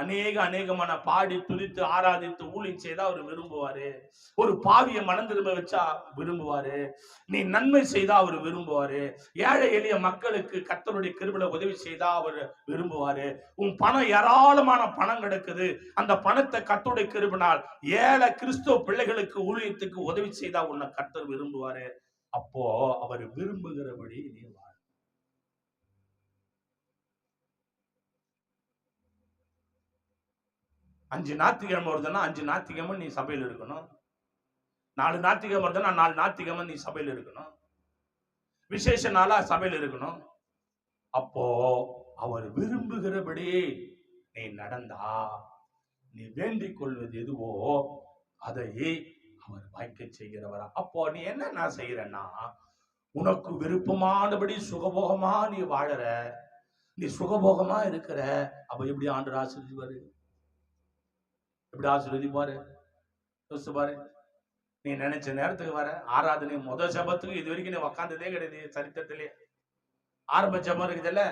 [SPEAKER 1] அநேகமான பாடி துதித்து ஆராதித்து ஊழியம் செய்தா அவர் விரும்புவாரு. ஒரு பாவியை மனம் திரும்ப வச்சா விரும்புவாரு. நீ நன்மை செய்தா அவர் விரும்புவாரு. ஏழை எளிய மக்களுக்கு கர்த்தருடைய கிருபையில உதவி செய்தா அவர் விரும்புவாரு. உன் பணம் ஏராளமான பணம் கிடக்குது, அந்த பணத்தை கர்த்தருடைய கிருபையினால் ஏழை கிறிஸ்துவ பிள்ளைகளுக்கு ஊழியத்துக்கு உதவி செய்தா உன்னை கர்த்தர் விரும்புவாரு. அப்போ அவர் விரும்புகிறபடி நீ வாழ. 5 ஞாயிற்றுக்கிழமை வருதுன்னா 5 ஞாயிற்றுக்கிழமை நீ சபையில் இருக்கணும். 4 ஞாயிற்றுக்கிழமை வருதுன்னா 4 ஞாயிற்றுக்கிழமை நீ சபையில் இருக்கணும். விசேஷ நாளா சபையில் இருக்கணும். அப்போ அவர் விரும்புகிறபடி நீ நடந்தா, நீ வேண்டிக் கொள்வது எதுவோ அதை அவர் வாய்க்க செய்கிறவரா. அப்போ நீ என்ன செய்யறன்னா, உனக்கு விருப்பமானபடி சுகபோகமா நீ வாழற, நீ சுகபோகமா இருக்கிற. அப்ப எப்படி ஆண்டவர் ஆசீர்வதிப்பாரு? எப்படி ஆசீர்வதிப்பாரு? யோசிச்சு பாரு. நீ நினைச்ச நேரத்துக்கு வர ஆராதனை. முதல் ஜபத்துக்கு இது வரைக்கும் நீ உக்காந்ததே கிடையாது சரித்திரத்திலே. ஆரம்ப ஜபம் இருக்குதுல்ல,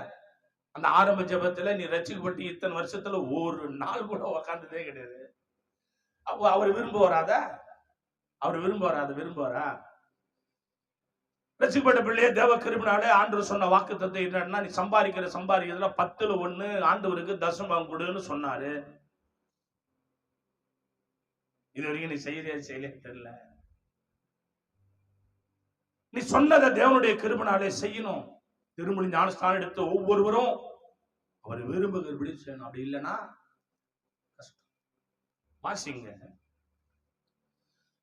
[SPEAKER 1] அந்த ஆரம்ப ஜபத்துல நீ ரட்சிக்கப்பட்டு இத்தனை வருஷத்துல ஒரு நாள் கூட உக்காந்ததே கிடையாது. அப்போ அவர் விரும்புவாராத? அவர் விரும்புவாரா? ரட்சிக்கப்பட்ட பிள்ளையே தேவ கிருபையினாலே ஆண்டவர் சொன்ன வாக்குத்தத்தம் என்னன்னா, நீ சம்பாதிக்கிறதுல 10ல் 1 ஆண்டவருக்கு தசமபாகம் கொடுன்னு சொன்னாரு. இது வரைக்கும் நீ செய்யலையே தெரியல. நீ சொன்னதை தேவனுடைய கிருபையினாலே செய்யணும். திருமணி ஞானஸ்தானம் எடுத்து ஒவ்வொருவரும் அவர் விரும்புகிறபடி செய்யணும். அப்படி இல்லைன்னா கஷ்டம். வாசிங்க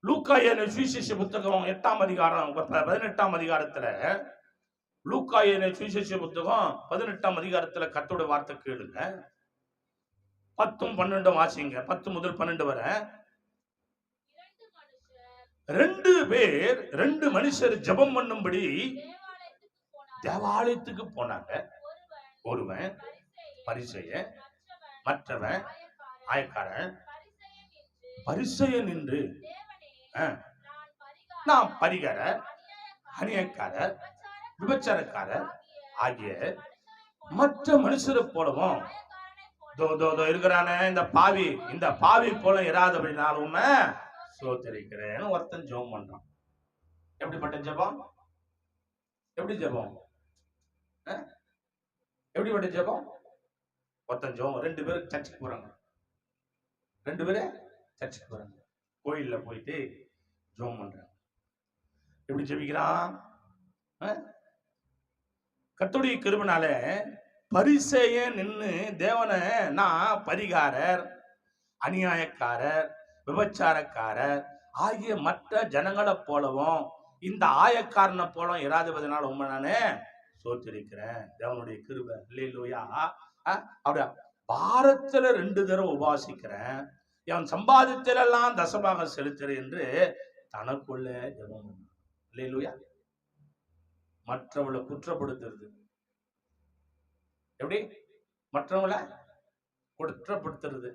[SPEAKER 1] லூக்கா எழுதின சுவிசேஷ புத்தகம் 8ஆம் அதிகாரம் 18ஆம் அதிகாரத்துல, லூக்கா எழுதின சுவிசேஷ புத்தகம் 18ஆம் அதிகாரத்துல கர்த்தருடைய வார்த்தை கேளுங்க. 10 12 வாசிங்க. 10 முதல் 12 வரை. 2 மனுஷர் ஜெபம் பண்ணும்படி தேவாலயத்துக்கு போனாங்க. ஒருவன் பரிசேயன், மற்றவன் ஆயக்காரன். பரிசேயன் நின்று, நாம் பரிகாரர், அநியாயக்காரர், விபச்சாரக்காரர் ஆகிய மற்ற மனுஷரை போலவும் இருக்கிறானே இந்த பாவி போல இராதபடினால் உண்மை சோதரிக்கிறேன்னு ஒருத்தன் ஜெபம் பண்றான். எப்படிப்பட்ட ஜெபம்? எப்படி ஜெபம்? எப்படிப்பட்ட ஜெபம்? ஒருத்தன் ஜெபம். 2 பேரும் சர்ச்சுக்கு போறாங்க. 2 பேரும் சர்ச்சுக்கு போறாங்க. கோயில்ல போயிட்டு ஜெபம் பண்றாங்க. எப்படி ஜெபிக்கிறான்? கர்த்தருடைய கிருபையினால பரிசேயன் நின்னு தேவனை, நான் பரிகாரர், அநியாயக்காரர், விபச்சாரக்காரர் ஆகிய மற்ற ஜனங்களை போலவும் இந்த ஆயக்காரனை போல இராதபடினால உண்மை நானே சோத்திருக்கிறேன். தேவனுடைய கிருபை. அல்லேலூயா. அப்படியா? வாரத்துல 2 தடவை உபாசிக்கிறேன், என் சம்பாதித்திலெல்லாம் தசபாகம் செலுத்துறேன் என்று தனக்குள்ள ஜெபம் பண்ணான். அல்லேலூயா. மற்றவளை குற்றப்படுத்துறது எப்படி? மற்றவங்களை குற்றப்படுத்துறது.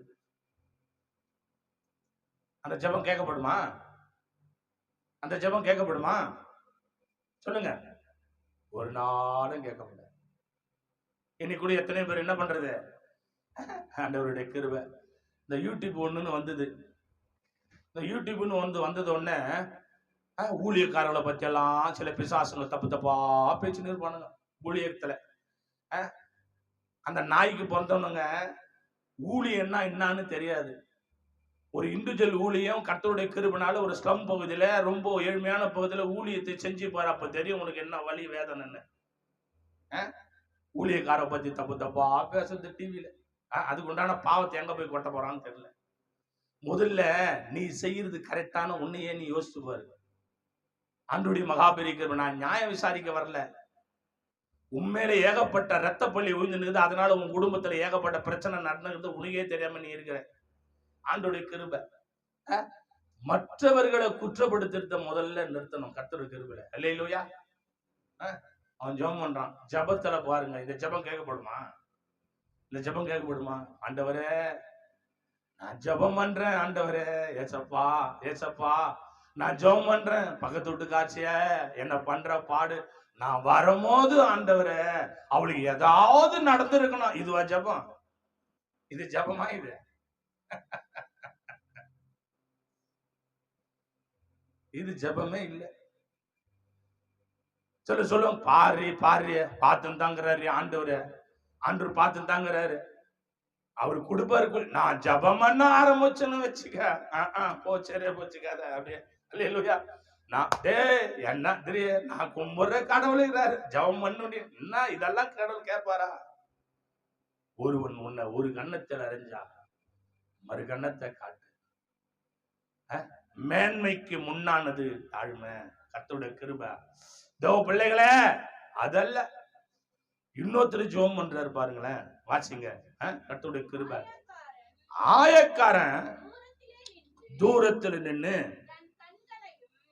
[SPEAKER 1] அந்த ஜெபம் கேட்கப்படுமா? அந்த ஜெபம் கேட்கப்படுமா? சொல்லுங்க. ஒரு நாளும் கேட்கப்பட. இன்னைக்கு கூட எத்தனை பேர் என்ன பண்றது? ஆண்டவருடைய கிருபை. இந்த யூடியூப் ஒண்ணுன்னு வந்தது. இந்த யூடியூப்னு வந்தது உடனே ஊழியக்காரர்களை பத்தி எல்லாம் சில பிசாசுங்க தப்பா பேச்சுன்னு இருப்பானுங்க ஊழியத்துல. அந்த நாய்க்கு பிறந்தவனுங்க ஊழியன்னா என்னன்னு தெரியாது. ஒரு இண்டிவிஜுவல் ஊழியம் கர்த்தருடைய கிருபையினால ஒரு ஸ்லம் பகுதியில, ரொம்ப ஏழ்மையான பகுதியில ஊழியத்தை செஞ்சு பாரு, அப்ப தெரியும் உனக்கு என்ன வலி வேதனைன்னு. ஊழியக்கார பத்தி தப்பா பேசுறது டிவியில. அதுக்கு உண்டான பாவத்தை எங்க போய் கொட்ட போறான்னு தெரியல. முதல்ல நீ செய்யறது கரெக்டான உன்னையே நீ யோசிச்சு பாரு. ஆண்டவருடைய மகாபெரிய கிருபை. நான் நியாயம் விசாரிக்க வரல. உண்மையில ஏகப்பட்ட ரத்த பள்ளி விழுந்துனுக்குது. அதனால உன் குடும்பத்துல ஏகப்பட்ட பிரச்சனை நடந்துகிறது. உனக்கே தெரியாம நீ இருக்கிற. ஆண்டவருடைய கிருபை. மற்றவர்களை குற்றப்படுத்துறத முதல்ல நிறுத்தணும். கர்த்தருடைய கிருபையில. அல்லேலூயா. அவன் ஜெபம் பண்றான். ஜெபத்துல பாருங்க, இந்த ஜெபம் கேட்கப்படுமா? இந்த ஜெபம் கேட்கப்படுமா? ஆண்டவரே, நான் ஜெபம் பண்றேன். ஆண்டவரே, ஏசப்பா ஏசப்பா, நான் ஜெபம் பண்றேன். பக்கத்து வீட்டு காட்சிய என்ன பண்ற பாடு. நான் வரும்போது ஆண்டவரே அவளுக்கு ஏதாவது நடந்திருக்கணும். இதுவா ஜெபம்? இது ஜெபமா? இது இது ஜெபமே இல்லை. சொல்லுவோம், பாரு பாரு பார்த்து தாங்கிறாரு ஆண்டவரு. ஆண்டவர் பார்த்து தாங்கிறாரு. அவரு கொடுப்பாரு. நான் ஜெபம் பண்ண ஆரம்பிச்சுன்னு வச்சுக்க, போச்சே போச்சுக்காத அப்படியே. அல்லேலூயா. நான் என்ன தெரியும், நான் கும்பிடுற கடவுளுங்கிறாரு. ஜெபம் பண்ண என்ன இதெல்லாம் கடவுள் கேட்பாரா? ஒருவன் உன்னை ஒரு கண்ணத்தில் அறிஞ்சா மறு கண்ணத்தை காட்டு. மேன்மைக்கு முன்னானது தாழ்மை. கர்த்தருடைய கிருபை. தேவ பிள்ளைகளே, அதல்ல. இன்னொருத்தர் ஜெபம் பண்றாரு பாருங்களேன், வாசிங்க. கர்த்தருடைய கிருபை. ஆயக்காரன் தூரத்தில் நின்று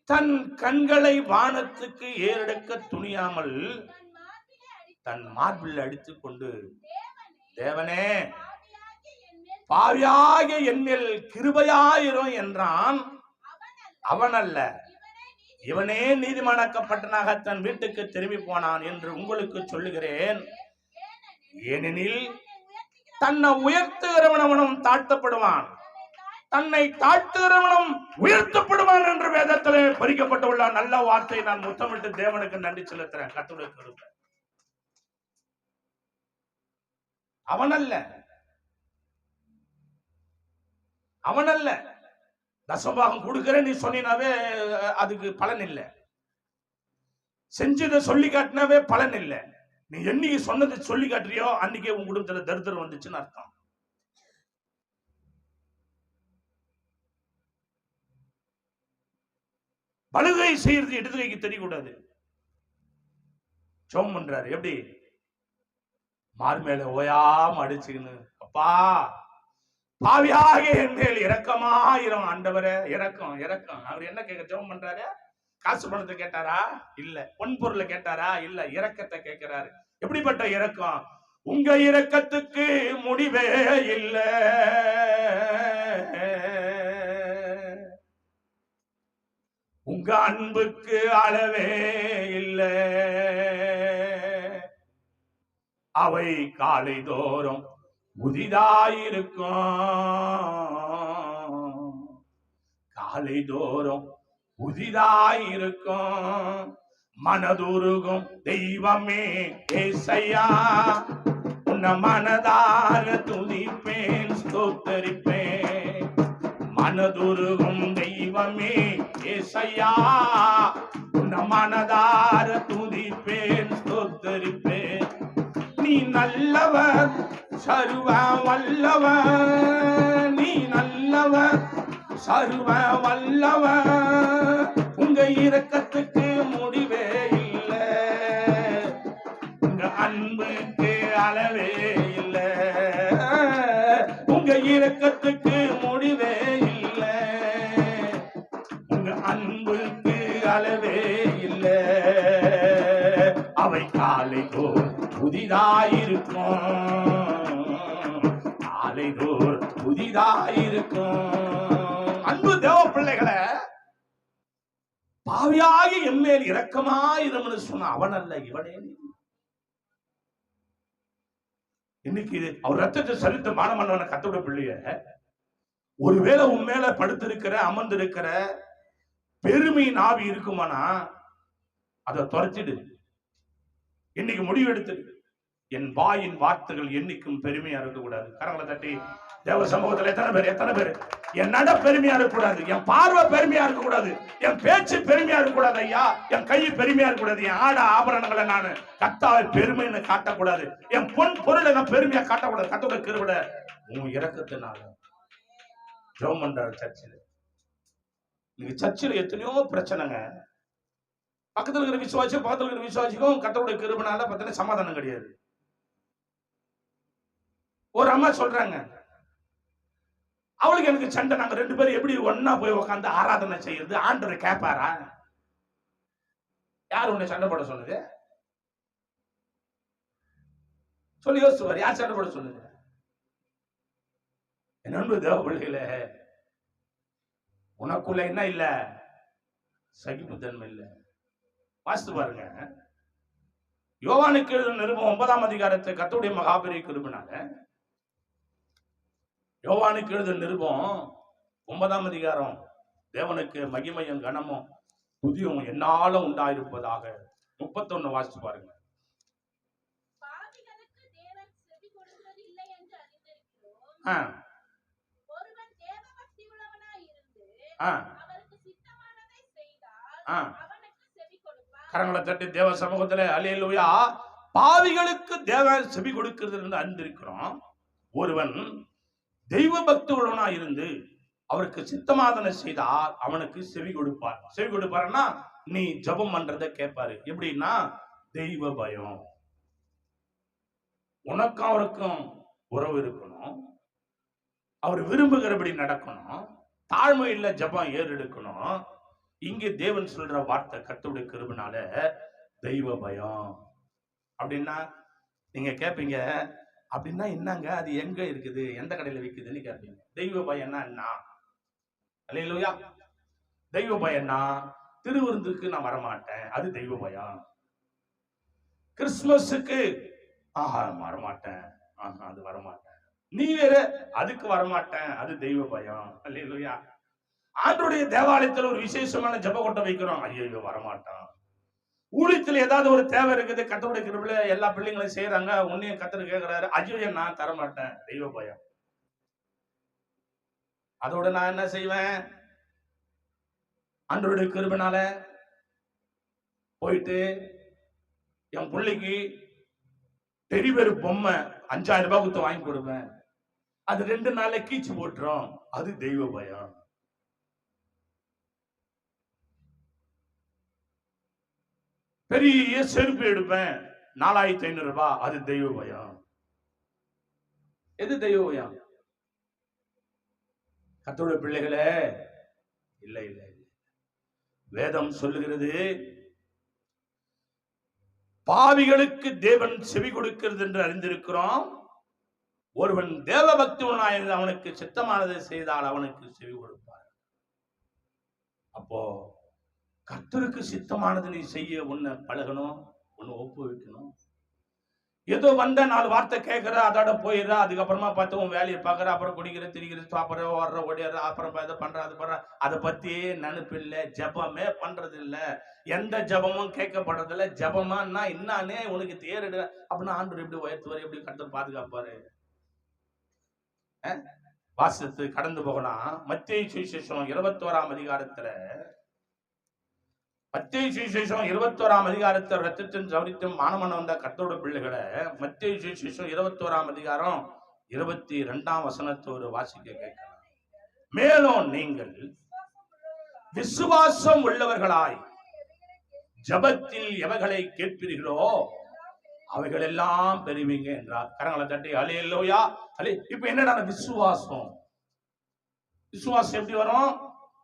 [SPEAKER 1] தன் கண்களை வானத்துக்கு ஏறெடுக்க துணியாமல் தன் மார்பில் அடித்துக் கொண்டு, தேவனே பாவியாக என்மேல் கிருபையாயிரும் என்றான். அவன் அல்ல, இவனே நீதிமானாக்கப்பட்டனாக தன் வீட்டுக்கு திரும்பி போனான் என்று உங்களுக்கு சொல்லுகிறேன். ஏனெனில் தன்னை உயர்த்துகிறவனும் தாழ்த்தப்படுவான், தன்னை தாழ்த்துகிறவனும் உயர்த்தப்படுவான் என்று வேதத்திலே பறிக்கப்பட்டுள்ள நல்ல வார்த்தை நான் முத்தமிட்டு தேவனுக்கு நன்றி செலுத்துறேன். கர்த்தருடைய கிருபை. அவனல்ல, அவனல்ல. தசபாகம் கொடுக்கிறேன் நீ சொன்னாவே அதுக்கு பலன் இல்லை. செஞ்சதை சொல்லி காட்டினாவே பலன் இல்லை. நீ என்னைக்கு சொன்னதை சொல்லி காட்டுறியோ அன்னைக்கே உன் குடும்பத்துல தரித்திரம் வந்துச்சுன்னு அர்த்தம். வலது கை செய்யறது இடது கைக்கு தெரியக்கூடாது. ஜெபம் பண்றாரு. எப்படி? மார்மேல ஓயாம அடிச்சுக்கின்னு, அப்பா பாவியாக என் மேல் இரக்கமாயிரும் ஆண்டவரே, இரக்கம் இரக்கம். அவர் என்ன கேட்க ஜெபம் பண்றாரு? காசு பணத்தை கேட்டாரா? இல்ல. பொன் பொருளை கேட்டாரா? இல்ல. இரக்கத்தை கேட்கிறாரு. எப்படிப்பட்ட இரக்கம்? உங்க இரக்கத்துக்கு முடிவே இல்லை, உங்க அன்புக்கு அளவே இல்லை, அவை காலை தோறும் புதிதாயிருக்கும், காலை தோறும் புதிதாயிருக்கும். மனதுருகும் தெய்வமே ஏசையா, உன்னை மனதார துதிப்பேன் ஸ்தோத்தரிப்பேன். மனதுருகும் தெய்வமே ஏசையா, உன்னை மனதார துதிப்பேன் ஸ்தோத்தரிப்பேன். நீ நல்லவர் சர்வ வல்லவர், நீ நல்லவர் சர்வ வல்லவர். உங்க இரக்கத்துக்கு முடிவே இல்லை, உங்க அன்புக்கு அளவே இல்லை, உங்க இரக்கத்துக்கு முடிவே இல்லை, உங்க அன்புக்கு அளவே இல்லை. அவை காலை தோறும் புதிதாயிருக்கும், காலை தோறும் புதிதாயிருக்கும். அன்பு தேவ பிள்ளைகளை, பாவியாகி எம்மேல் இரக்கமாயிரம்னு சொன்ன அவன் அல்ல, இவனே. இன்னைக்கு அவர் ரத்தத்தை சரித்து மானம் பண்ணவன கத்தோட பிள்ளைய, ஒருவேளை உன் மேல படுத்திருக்கிற அமர்ந்திருக்கிற பெருமையின் ஆவி இருக்குமானா அதை துரைச்சிடு. இன்னைக்கு முடிவு எடுத்து, என் வாயின் வார்த்தைகள் என்னைக்கும் பெருமையா இருக்கக்கூடாது. கரங்களை தட்டி தேவ சமூகத்துல எத்தனை பேர் என் நட பெருமையா இருக்கக்கூடாது, என் பார்வை பெருமையா இருக்கக்கூடாது, என் பேச்சு பெருமையா இருக்கக்கூடாது ஐயா, என் கை பெருமையா இருக்கக்கூடாது, என் ஆட ஆபரணங்களை நான் கத்தாவை பெருமைன்னு காட்டக்கூடாது, என் பொன் பொருளை நான் பெருமையா காட்டக்கூடாது. கத்தோட கிருபை உன் இரக்கத்தினால ஜெபம் பண்றாரு சர்ச்சில். இன்னைக்கு சர்ச்சில் எத்தனையோ பிரச்சனைங்க. பக்கத்துல இருக்கிற விசுவாசிக்கும் கர்த்தருடைய கிருபைனால பார்த்தீங்கன்னா சமாதானம் கிடையாது. ஒரு அம்மா சொல்றாங்க, அவளுக்கு எனக்கு சண்டை. நாங்க 2 பேரும் எப்படி ஒன்னா போய் உட்காந்து ஆராதனை செய்யறது? ஆண்டவர் கேட்பாரா? யார் உன்னை சண்டை போட சொன்னது? சொல்லி யோசிச்சுவார். யார் சண்டை போட சொன்னது? என் அன்பு தேவ பிள்ளைகளே, உனக்குள்ள என்ன இல்ல? சகிப்புத்தன்மை இல்ல. வாசித்து பாருங்க. யோவானுக்கு எழுதின நிருபம் 9ஆம் அதிகாரத்தை கர்த்தருடைய மகாபெரிய கிருபையினால, யோவானுக்கு எழுதின நிருபம் 9ஆம் அதிகாரம், தேவனுக்கு மகிமையும் கனமும் புதியும் என்னாலும் உண்டாயிருப்பதாக 31 வாசித்து பாருங்க. கரங்களை தட்டி தேவ சமூகத்துல அல்லேலூயா. பாவிகளுக்கு தேவன் செவி கொடுக்கிறது என்று அறிந்திருக்கிறோம். ஒருவன் தெய்வ பக்தி உள்ளவனா இருந்து அவருக்கு சித்தமாதனை செய்தால் அவனுக்கு செவி கொடுப்பார். செவி கொடுப்பாருன்னா நீ ஜபம் பண்றதை கேட்பாரு. எப்படின்னா தெய்வ பயம். உனக்கும் அவருக்கும் உறவு இருக்கணும், அவர் விரும்புகிறபடி நடக்கணும், தாழ்மையில ஜபம் ஏறெடுக்கணும். இங்கே தேவன் சொல்ற வார்த்தை கர்த்தருடைய கிருபையினால தெய்வ பயம். அப்படின்னா நீங்க கேட்பீங்க, அப்படின்னா என்னங்க, அது எங்க இருக்குது, எந்த கடையில விற்குதுன்னு கேட்பீங்க. தெய்வ பயம்னா என்ன? அல்லேலூயா. தெய்வ பயம்னா திருவிருந்துக்கு நான் வரமாட்டேன், அது தெய்வ பயம். கிறிஸ்துமஸுக்கு வரமாட்டேன், அது வரமாட்டேன். நீ வேற அதுக்கு வரமாட்டேன், அது தெய்வ பயம். அல்லேலூயா. ஆண்டவருடைய தேவாலயத்தில் ஒரு விசேஷமான ஜெப கொட்டை வைக்கிறோம், ஐயோ வரமாட்டான். ஊழியத்தில் ஏதாவது ஒரு தேவை இருக்குது, கர்த்தருடைய கிருபையில எல்லா பிள்ளைங்களும் செய்யறாங்க, உன்னையும் கர்த்தர் கேட்கிறாரு, ஐயோ நான் தரமாட்டேன், தெய்வ பயம். அதோட நான் என்ன செய்வேன்? ஆண்டவருடைய கிருபையினால போயிட்டு என் பிள்ளைக்கு பெரிய பொம்மை 5000 ரூபாய் கொடுத்து வாங்கி கொடுப்பேன், அது 2 நாள்ல கீச்சு போட்டுரும், அது தெய்வ பயம். பெரிய செருப்பு எடுப்பேன் 4500 ரூபாய், அது தெய்வ பயம். எது தெய்வ பயம்? கர்த்தருடைய பிள்ளைகளே, இல்ல இல்ல இல்ல. வேதம் சொல்லுகிறது, பாவிகளுக்கு தேவன் செவி கொடுக்கிறது என்று அறிந்திருக்கிறோம். ஒருவன் தேவ பக்தியுள்ளவனாய் அவனுக்கு சித்தமானதை செய்தால் அவனுக்கு செவி கொடுப்பார். அப்போ கர்த்தருக்கு சித்தமானது நீ செய்ய ஒண்ணு பழகணும், ஒண்ணு ஒப்பு வைக்கணும். ஏதோ வந்த 4 வார்த்தை கேட்கிற, அதோட போயிடுற, அதுக்கப்புறமா பார்த்து உன் வேலையை பார்க்குற, அப்புறம் குடிக்கிற, திரிக்கிற, சாப்பிட்ற, ஓடுற, ஓடிடுற, அப்புறம் இதை பண்ற, அது பண்ற, அதை பத்தியே நினைப்பு இல்லை, ஜபமே பண்றது இல்லை, எந்த ஜபமும் கேட்கப்படுறதில்ல. ஜபமானா என்னானே உனக்கு தேரிடு அப்படின்னா ஆண்டவர் எப்படி உயர்த்துவார், எப்படி கர்த்தர் பாதுகாப்பாரு? வாசித்து கடந்து போகலாம். மத்தேயு சுவிசேஷம் 21ஆம் அதிகாரத்துல, மத்தேயு சுவிசேஷம் 21ஆம் அதிகாரத்தை ரத்தத்தின் சவரித்தும் மானமன வந்த கர்த்தருடைய பிள்ளைகளை மத்தேயு சுவிசேஷம் 21ஆம் அதிகாரம் 22ஆம் வசனத்தோடு வாசிக்க கேட்கலாம். மேலும் நீங்கள் விசுவாசம் உள்ளவர்களாய் ஜபத்தில் எவைகளை கேட்பீர்களோ அவைகள் எல்லாம் பெறுவீங்க என்றார். கரங்களை தட்டி அல்லேலூயா. இப்ப என்னடா விசுவாசம்? விசுவாசம் எப்படி வரும்?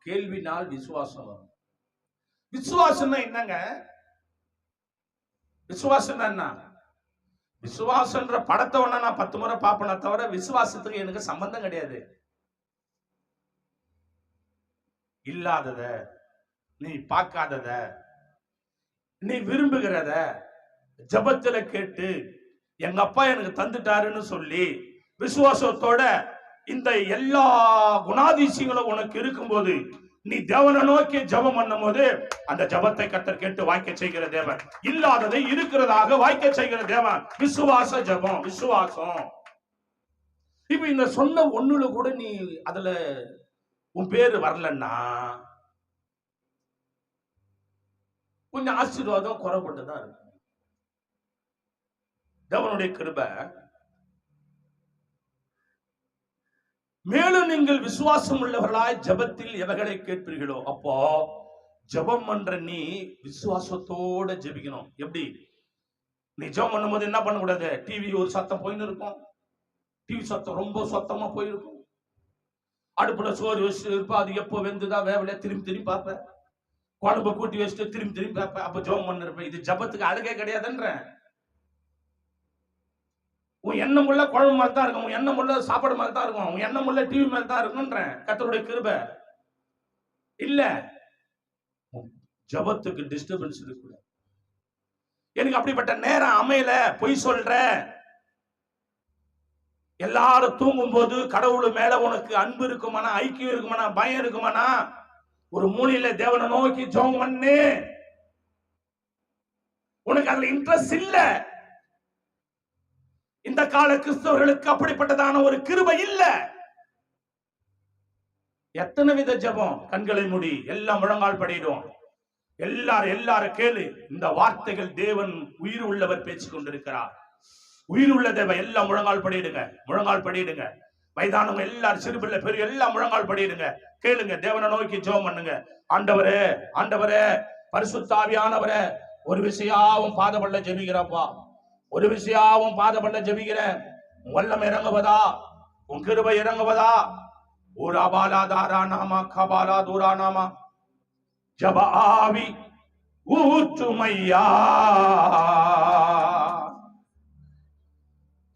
[SPEAKER 1] கேள்வினால் விசுவாசம் வரும். விசுவாசம்னா என்னங்க? விசுவாசம் என்ன? விசுவாசன்ற படத்தை ஒண்ணா நான் 10 முறை பார்ப்பேனே தவிர விசுவாசத்துக்கு எனக்கு சம்பந்தம் கிடையாது. இல்லாதத, நீ பார்க்காதத, நீ விரும்புகிறத ஜபத்துல கேட்டு எங்க அப்பா எனக்கு தந்துட்டாருன்னு சொல்லி விசுவாசத்தோட இந்த எல்லா குணாதிசயங்களும் உனக்கு இருக்கும்போது நீ தேவனை நோக்கி ஜபம் பண்ணும் போது அந்த ஜபத்தை கர்த்தர் கேட்டு வாய்க்க செய்கிற தேவன். இல்லாததை இருக்கிறதாக வாய்க்க செய்கிற தேவன். விசுவாச ஜபம், விசுவாசம். இப்ப இந்த சொன்ன ஒண்ணுல கூட நீ அதுல உன் பேரு வரலன்னா கொஞ்சம் ஆசீர்வாதம் குறைபட்டுதான் இருக்கு. தேவனுடைய கிருபை. மேலும் நீங்கள் விசுவாசம் உள்ளவர்களாய் ஜபத்தில் எவைகளை கேட்பீர்களோ, அப்போ ஜெபம் பண்ற நீ விசுவாசத்தோட ஜெபிக்கணும். எப்படி? நீ ஜெபம் பண்ணும்போது என்ன பண்ணக்கூடாது? டிவி ஒரு சத்தம் போயின்னு இருக்கும், டிவி சத்தம் ரொம்ப சத்தமா போயிருக்கும், அடுப்புல சோறு வச்சுட்டு இருப்ப, அது எப்போ வெந்துதான் வேவல திரும்பி திரும்பி பார்ப்ப, குழம்பு கூட்டி வச்சுட்டு திரும்பி திரும்பி பார்ப்ப, அப்ப ஜெபம் பண்ணிருப்ப. இது ஜெபத்துக்கு அழகே கிடையாதுன்ற. உன் எண்ணம் உள்ள குழம்பு மாதிரி தான் இருக்கும், உன் எண்ணம் உள்ள சாப்பாடு மாதிரி தான் இருக்கும், உன் எண்ணம் உள்ள டிவி மாதிரி தான் இருக்கும்ன்ற. கர்த்தருடைய கிருபை இல்ல. ஜெபத்துக்கு டிஸ்டர்பன்ஸ் இருக்கக்கூடாது. எனக்கு அப்படிப்பட்ட நேரம் அமையல, பொய் சொல்ற. எல்லாரும் தூங்கும் போது கடவுள் மேல உனக்கு அன்பு இருக்குமானா, ஐக்கியம் இருக்குமானா, பயம் இருக்குமானா, ஒரு மூலையில தேவனை நோக்கி ஜெபம் பண்ணு. உனக்கு அதுல இன்ட்ரெஸ்ட் இல்ல. இந்த கால கிறிஸ்தவர்களுக்கு அப்படிப்பட்டதான ஒரு கிருபை இல்ல. எத்தனை வித ஜெபம்? கண்களை மூடி எல்லாம் முழங்கால் படிடுவோம். எல்லாரும் கேளு. இந்த வார்த்தைகள் தேவன் உயிர் உள்ளவர் பேசிக் கொண்டிருக்கிறார். உயிர் உள்ள தேவன். எல்லாம் முழங்கால் படிடுங்க, முழங்கால் படிடுங்க. வயதானவங்க எல்லாரும், சிறுபிள்ளை பெரிய எல்லாம் முழங்கால் படிடுங்க. கேளுங்க, தேவனை நோக்கி ஜெபம் பண்ணுங்க. ஆண்டவரே, ஆண்டவரே, பரிசுத்த ஆவியானவரே, ஒரு விஷயாவும் பாதபள்ள ஜெபிக்கிறப்பா, ஒரு விஷயாவும் பாதபள்ள ஜெபிக்கிறேன். வல்லம் இறங்குவதா, உன் கிருபை இறங்குவதா. ஒரு அபாலாதாரா நாமா கபாலா தூரா நாமா. ஜப ஆவி ஊற்றுமையா,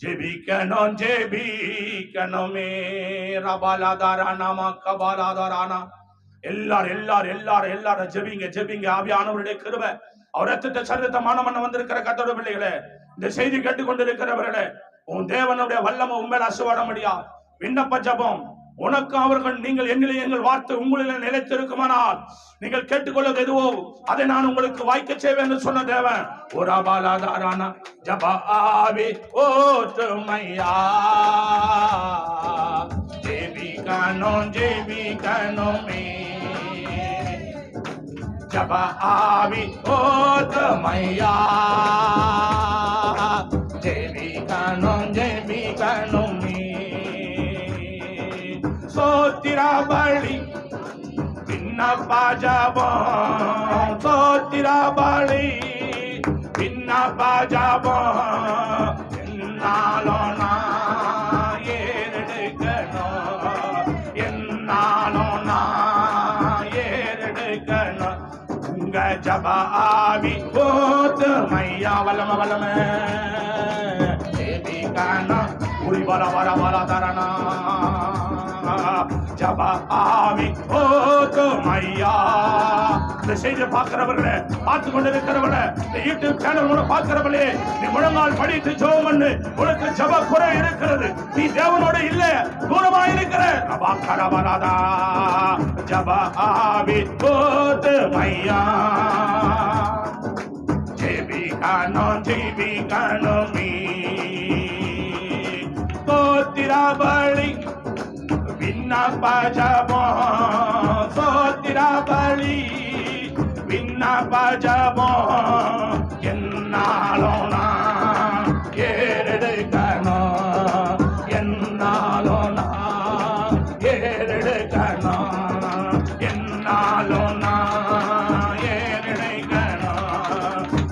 [SPEAKER 1] ஜெபிக்கணும் ஜெபிக்கணுமே. ரபாலாதாரா நாமா கபாலாதாரானா. எல்லாரும் ஜெபிங்க ஜெபிங்க. ஆவியானவருடைய கிருபை, அவர் ரத்தத்தை சரீரத்தை மானமண்ண வந்திருக்கிற கர்த்தருடைய பிள்ளைகளே, இந்த செய்தி கேட்டுக்கொண்டிருக்கிறவர்களே, உன் தேவனுடைய வல்லமை உண்மையில அசுவாட முடியா. விண்ணப்ப ஜபம் உனக்கு அவர்கள், நீங்கள் என்னிலே எங்கள் வார்த்தை உங்களிலே நிலைத்திருக்குமானால் நீங்கள் கேட்டுக்கொள்வது எதுவோ அதை நான் உங்களுக்கு வாய்க்க செய்வேன் என்று சொன்ன தேவன். ஒரு அபாலாதாரான ஜப ஆவி ஓட்டுமையா, ஜெபிக்கணும் ஜெபிக்கணுமே. ஜப ஆவி ஓட்டுமையா, ஜெபிக்கணும் ஜெபிக்கணுமே. சோத்திரா பலி விண்ணப்ப ஜபம், சோத்திரா பலி விண்ணப்ப ஜபம். என்னாலும் நான் ஏறெடுக்கணும், என்னாலும் நான் ஏறெடுக்கணும். உங்க ஜப ஆவி ஓட்டுமையா. வல்லம வல்லம ஜெபிக்கணும். உரி வர வர வர தரணா. ஜப ஆவி ஓட்டுமையா. இந்த செய்தியை பார்க்கிறவர்களே, பார்த்து கொண்டிருக்கிறவர்களே, இந்த யூடியூப் சேனல் மூலம் பார்க்கிறவர்களே, நீ முழங்கால் படித்து ஜெபம் பண்ணு. உனக்கு ஜப குறை இருக்கிறது, நீ தேவனோட இல்ல, தூரமா இருக்கிற. ரபாக்கரவராதா. ஜப ஆவி ஓட்டுமையா, ஜெபிக்கணும் ஜெபிக்கணுமே. சோத்திரா பலி விண்ணப்ப ஜபம், சோத்திரா பலி விண்ணப்ப ஜபம். என்னாலும் நான் ஏறெடுக்கணும், என்னாலும் நான் ஏறெடுக்கணும், என்னாலும் நான் ஏறெடுக்கணும்.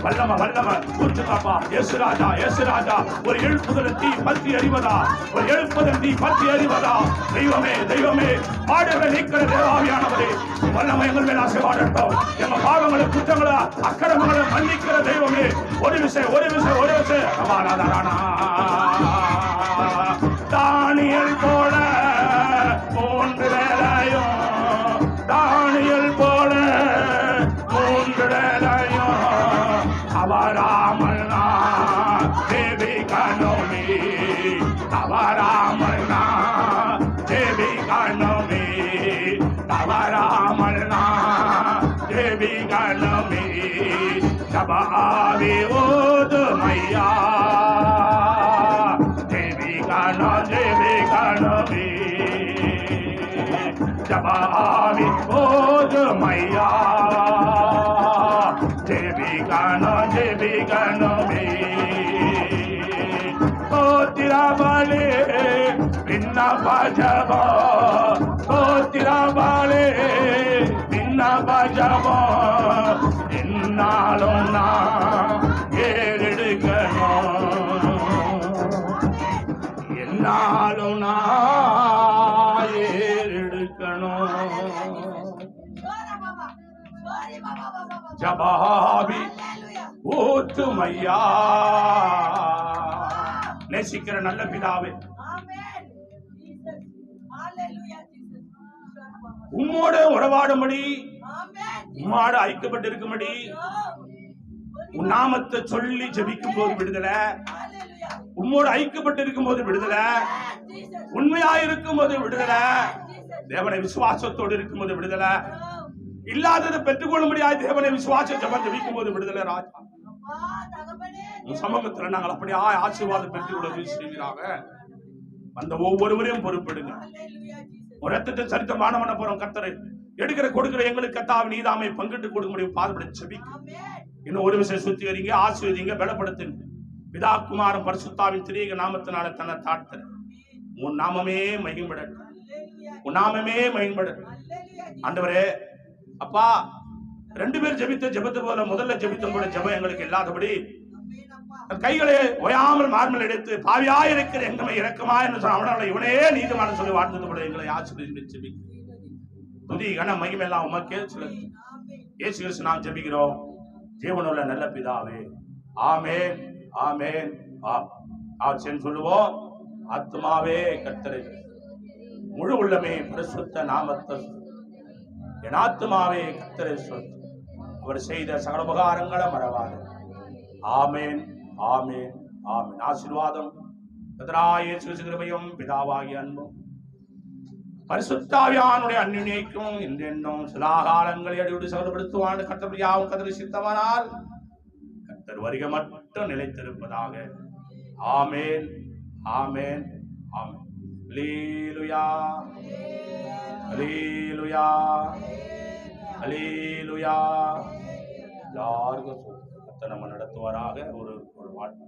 [SPEAKER 1] வல்லம வல்லம ஊற்றுக்காப்பா. இயேசு ராஜா, இயேசு ராஜா. ஒரு எழுப்புதல் தீ பற்றி அறிவதா, ஒரு எழுப்புதல் தீ பற்றி அறிவதா. தெய்வமே தெய்வமே, பாடுகளை நீக்கிற தேவாவியானவரே, வல்லமை எங்கள் மேல் ஆசீர்வாதட்டும். எங்க பாவங்களை, குற்றங்களை, அக்கிரமங்களை மன்னிக்கிற தெய்வமே, ஒரு விஷயம் ஒரு விஷயம் ஒரு விஷயம். தானியல் போல மூன்று வேளையும், தானியல் போல மூன்று வேளையும் தவறாமல் நான் ஜெபிக்கணுமே, தவறாமல் நான் ஜெபிக்கணுமே, தவறாமல் நான் ஜெபிக்கணுமே. ஜப ஆவி ஓதுமையா, ஜெபிக்கணும் ஜெபிக்கணுமே. ஜப ஆவி ஓதுமையா, ஜெபிக்கணும் ஜெபிக்கணுமே. சோத்திரா பலி விண்ணப்ப ஜபம், சோத்திரா பலி விண்ணப்ப ஜபம். ஜபாவி ஊற்றுமையா. நேசிக்கிற நல்ல பிதாவே, உம்மோட உறவாடும்படி, உம்மாடு ஐக்கப்பட்டிருக்கும்படி, உன் நாமத்தை சொல்லி ஜெபிக்கும் போது விடுதலை, உம்மோடு ஐக்கப்பட்டிருக்கும் போது விடுதலை, உண்மையாயிருக்கும் போது விடுதலை, தேவனை விசுவாசத்தோடு இருக்கும் போது விடுதலை, இல்லாததை பெற்றுக்கொள்ள முடியாது தேவனை விசுவாசம் ஜெபிக்கும் போது விடுதலை. ராஜா, சமூகத்தில் நாங்கள் அப்படியே ஆசீர்வாதம் பெற்றுக்கொள்ள செய்கிறாங்க. அந்த ஒவ்வொருவரையும் பொறுப்பெடுங்க. ஒரு ரத்தத்தை சரித்தமான பண்ண போறோம். கர்த்தரை எடுக்கிற கொடுக்கிற எங்களுக்கு கர்த்தாவே நீதாமை பங்கிட்டு கொடுக்க முடியும். பாதப்படி ஜெபிக்க இன்னும் ஒரு விஷயம் சுத்திகரிங்க, ஆசீர்வதிங்க, பலப்படுத்துங்க. பிதா குமாரன் பரிசுத்தாவின் திரியக நாமத்தினால தன்னை தாழ்த்த உன் நாமமே மகிம்படட்டும், உன் நாமமே மகிம்படட்டும். ஆண்டவரே அப்பா, 2 பேர் ஜெபித்த ஜெபத்து போல முதல்ல ஜெபித்த போல ஜெபம் எங்களுக்கு இல்லாதபடி கைகளை ஓயாமல் மார்மல் எடுத்து பாவியாயிருக்கிற எங்களை இறக்கமா என்று சொன்ன இவனே நீதிமான சொல்லி வாழ்ந்தது போல எங்களை ஆசீர்வதித்து ஜெபிக்க துதி கன மகிமையெல்லாம் உமக்கே செலுத்து. இயேசு கிறிஸ்து நாம் ஜெபிக்கிறோம் ஜீவனுள்ள நல்ல பிதாவே. ஆமென், ஆமென். ஆமென் சொல்லுவோம். ஆத்மாவே கர்த்தரை, முழு உள்ளமே பரிசுத்த நாமத்தை, என் ஆத்மாவே கர்த்தரை சொல், அவர் செய்த சகல உபகாரங்களை மறவாது. ஆமென், ஆமென், ஆமென். ஆசீர்வாதம் கர்த்தராகிய இயேசு கிறிஸ்து கிருபையும் பிதாவாகிய அன்பும் பரிசுத்தாவியானுடைய அந்நியைக்கும் என்றென்றும் சிலாகாலங்களை அடியோடு செயல்படுத்துவான் கர்த்தர் கர்த்தர் சித்தமானால் கர்த்தர் வருகை மட்டும் நிலைத்திருப்பதாக. ஆமென், ஆமென், ஆமென். அல்லேலூயா, அல்லேலூயா, அல்லேலூயா. எல்லாருக்கும் கர்த்தர் நம்ம நடத்துவாராக. ஒரு வாழ்க்கை